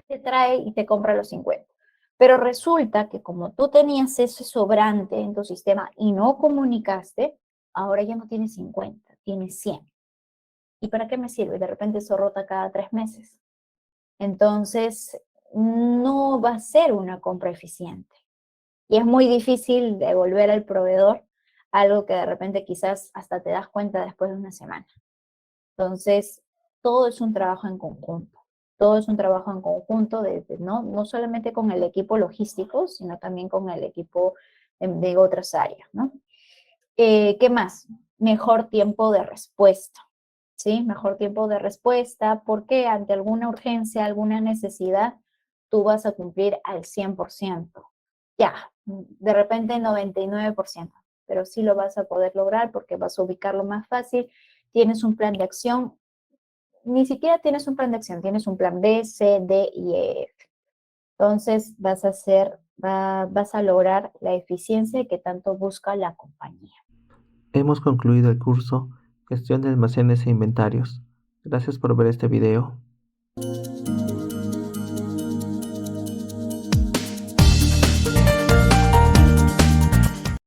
te trae y te compra los 50. Pero resulta que como tú tenías ese sobrante en tu sistema y no comunicaste, ahora ya no tienes 50, tienes 100. ¿Y para qué me sirve? De repente eso rota cada 3 meses. Entonces, no va a ser una compra eficiente. Y es muy difícil devolver al proveedor algo que de repente quizás hasta te das cuenta después de una semana. Entonces, todo es un trabajo en conjunto. Todo es un trabajo en conjunto, no solamente con el equipo logístico, sino también con el equipo de otras áreas, ¿no? ¿Qué más? Mejor tiempo de respuesta, ¿sí? Mejor tiempo de respuesta, porque ante alguna urgencia, alguna necesidad, tú vas a cumplir al 100%. Ya, de repente 99%, pero sí lo vas a poder lograr porque vas a ubicarlo más fácil, tienes un plan de acción, ni siquiera tienes un plan de acción, tienes un plan B, C, D y E. Entonces vas a lograr la eficiencia que tanto busca la compañía. Hemos concluido el curso Gestión de almacenes e inventarios. Gracias por ver este video.